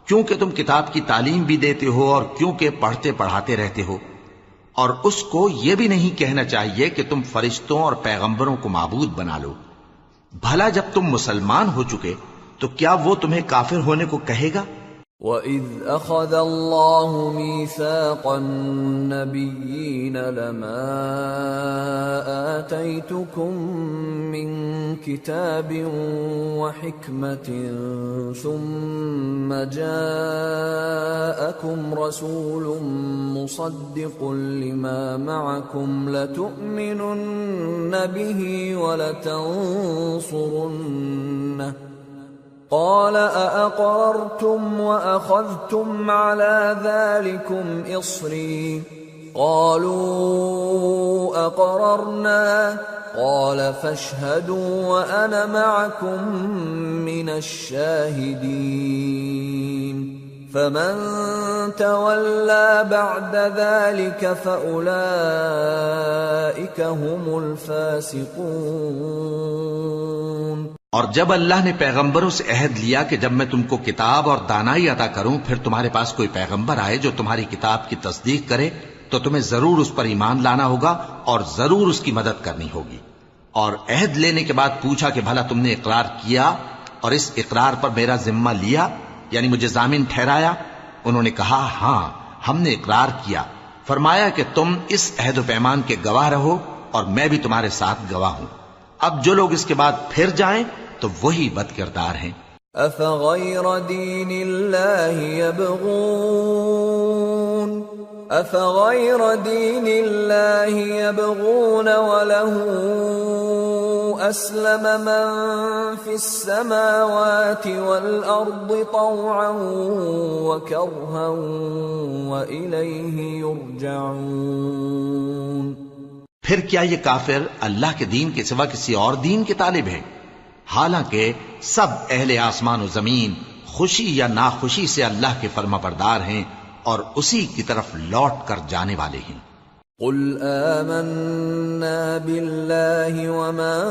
کیونکہ تم کتاب کی تعلیم بھی دیتے ہو اور کیونکہ پڑھتے پڑھاتے رہتے ہو، اور اس کو یہ بھی نہیں کہنا چاہیے کہ تم فرشتوں اور پیغمبروں کو معبود بنا لو۔ بھلا جب تم مسلمان ہو چکے تو کیا وہ تمہیں کافر ہونے کو کہے گا؟ وَإِذْ أَخَذَ اللَّهُ مِيثَاقَ النَّبِيِّينَ لَمَا آتَيْتُكُم مِّن كِتَابٍ وَحِكْمَةٍ ثُمَّ جَاءَكُمْ رَسُولٌ مُّصَدِّقٌ لِّمَا مَعَكُمْ لَتُؤْمِنُنَّ بِهِ وَلَتَنصُرُنَّهُ قال أأقررتم وأخذتم على ذلكم إصري قالوا أقررنا قال فاشهدوا وأنا معكم من الشاهدين فمن تولى بعد ذلك فأولئك هم الفاسقون۔ اور جب اللہ نے پیغمبروں سے عہد لیا کہ جب میں تم کو کتاب اور دانائی عطا کروں پھر تمہارے پاس کوئی پیغمبر آئے جو تمہاری کتاب کی تصدیق کرے تو تمہیں ضرور اس پر ایمان لانا ہوگا اور ضرور اس کی مدد کرنی ہوگی۔ اور عہد لینے کے بعد پوچھا کہ بھلا تم نے اقرار کیا اور اس اقرار پر میرا ذمہ لیا، یعنی مجھے ضامن ٹھہرایا؟ انہوں نے کہا ہاں ہم نے اقرار کیا۔ فرمایا کہ تم اس عہد و پیمان کے گواہ رہو اور میں بھی تمہارے ساتھ گواہ ہوں۔ اب جو لوگ اس کے بعد پھر جائیں تو وہی بد کردار ہیں۔ أفغير دين الله يبغون وله أسلم من في السماوات والأرض طوعا وكرها وإليه يرجعون۔ پھر کیا یہ کافر اللہ کے دین کے سوا کسی اور دین کے طالب ہیں؟ حالانکہ سب اہل آسمان و زمین خوشی یا ناخوشی سے اللہ کے فرما بردار ہیں اور اسی کی طرف لوٹ کر جانے والے ہیں۔ قل آمنا بالله وما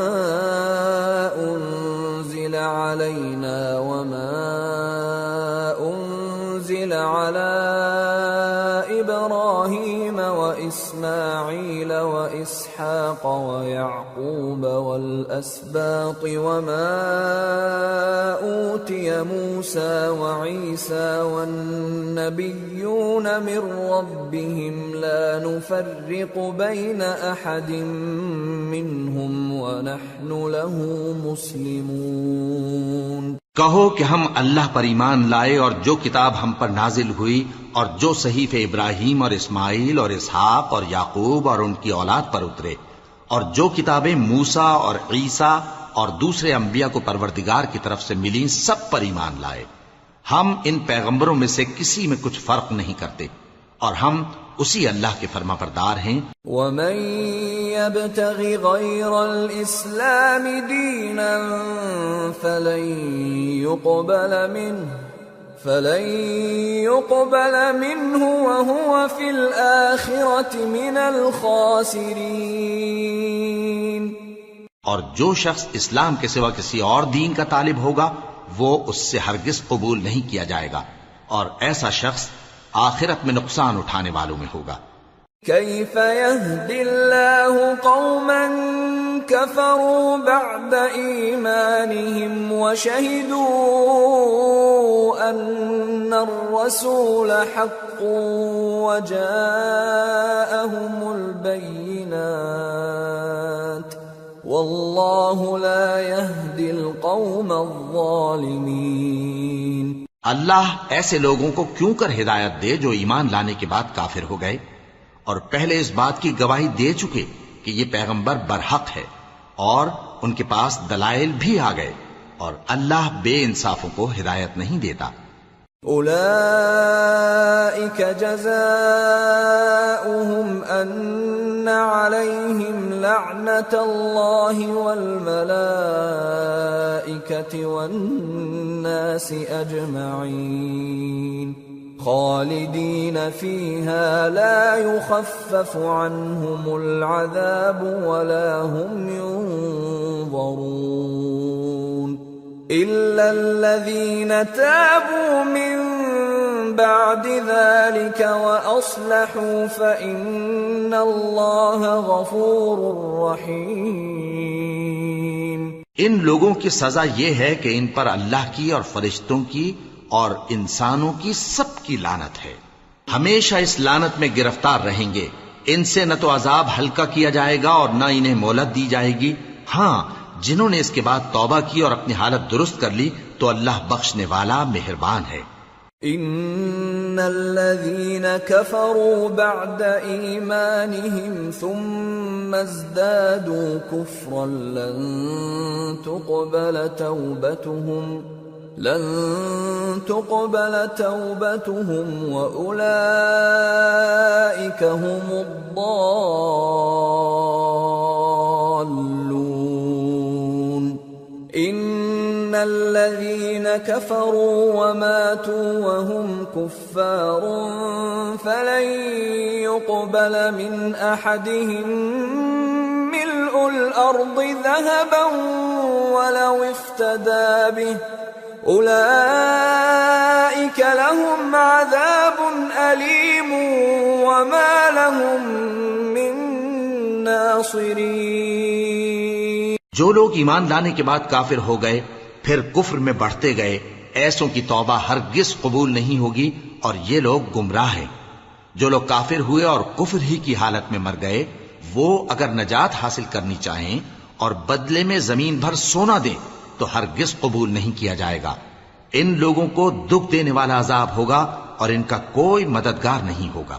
أنزل علينا وما أنزل على إبراهيم وإسماعيل وإسحاق ويعقوب والأسباط وما أوتي موسى وعيسى والنبيون من ربهم لا نفرق بين أحد منهم ونحن له مسلمون۔ کہو کہ ہم اللہ پر ایمان لائے اور جو کتاب ہم پر نازل ہوئی اور جو صحیفے ابراہیم اور اسماعیل اور اسحاق اور یعقوب اور ان کی اولاد پر اترے اور جو کتابیں موسیٰ اور عیسیٰ اور دوسرے انبیاء کو پروردگار کی طرف سے ملیں سب پر ایمان لائے۔ ہم ان پیغمبروں میں سے کسی میں کچھ فرق نہیں کرتے اور ہم اسی اللہ کے فرما بردار ہیں۔ وَمَن يَبْتَغِ غَيْرَ الْإِسْلَامِ دِينًا فَلَن يُقْبَلَ مِنْهُ وَهُوَ فِي الْآخِرَةِ مِنَ الْخَاسِرِينَ۔ اور جو شخص اسلام کے سوا کسی اور دین کا طالب ہوگا وہ اس سے ہرگز قبول نہیں کیا جائے گا اور ایسا شخص آخرت میں نقصان اٹھانے والوں میں ہوگا۔ كيف يهدي الله قوما كفروا بعد إيمانهم وشهدوا أن الرسول حق وجاءهم البينات والله لا يهدي القوم الظالمين۔ اللہ ایسے لوگوں کو کیوں کر ہدایت دے جو ایمان لانے کے بعد کافر ہو گئے اور پہلے اس بات کی گواہی دے چکے کہ یہ پیغمبر برحق ہے اور ان کے پاس دلائل بھی آ گئے، اور اللہ بے انصافوں کو ہدایت نہیں دیتا۔ أولئك جزاؤهم أن عليهم لعنة الله والملائكة والناس أجمعين خالدين فيها لا يخفف عنهم العذاب ولا هم ينظرون إلا الذين تابوا من بعد ذلك وأصلحوا فإن الله غفور رحيم۔ ان لوگوں کی سزا یہ ہے کہ ان پر اللہ کی اور فرشتوں کی اور انسانوں کی سب کی لعنت ہے، ہمیشہ اس لعنت میں گرفتار رہیں گے۔ ان سے نہ تو عذاب ہلکا کیا جائے گا اور نہ انہیں مہلت دی جائے گی۔ ہاں، جنہوں نے اس کے بعد توبہ کی اور اپنی حالت درست کر لی تو اللہ بخشنے والا مہربان ہے۔ ان الذين كفروا بعد ایمانهم ثم ازدادوا كفرا لن تقبل توبتهم واولئك هم الضالون۔ ان الذين كفروا وماتوا وهم كفار فلن يقبل من احدهم ملء الارض ذهبا ولو افتدى به اولئك لهم عذاب الیم وما لهم من ناصرین۔ جو لوگ ایمان لانے کے بعد کافر ہو گئے پھر کفر میں بڑھتے گئے، ایسوں کی توبہ ہرگز قبول نہیں ہوگی اور یہ لوگ گمراہ ہیں۔ جو لوگ کافر ہوئے اور کفر ہی کی حالت میں مر گئے، وہ اگر نجات حاصل کرنی چاہیں اور بدلے میں زمین بھر سونا دیں تو ہرگز قبول نہیں کیا جائے گا۔ ان لوگوں کو دکھ دینے والا عذاب ہوگا اور ان کا کوئی مددگار نہیں ہوگا۔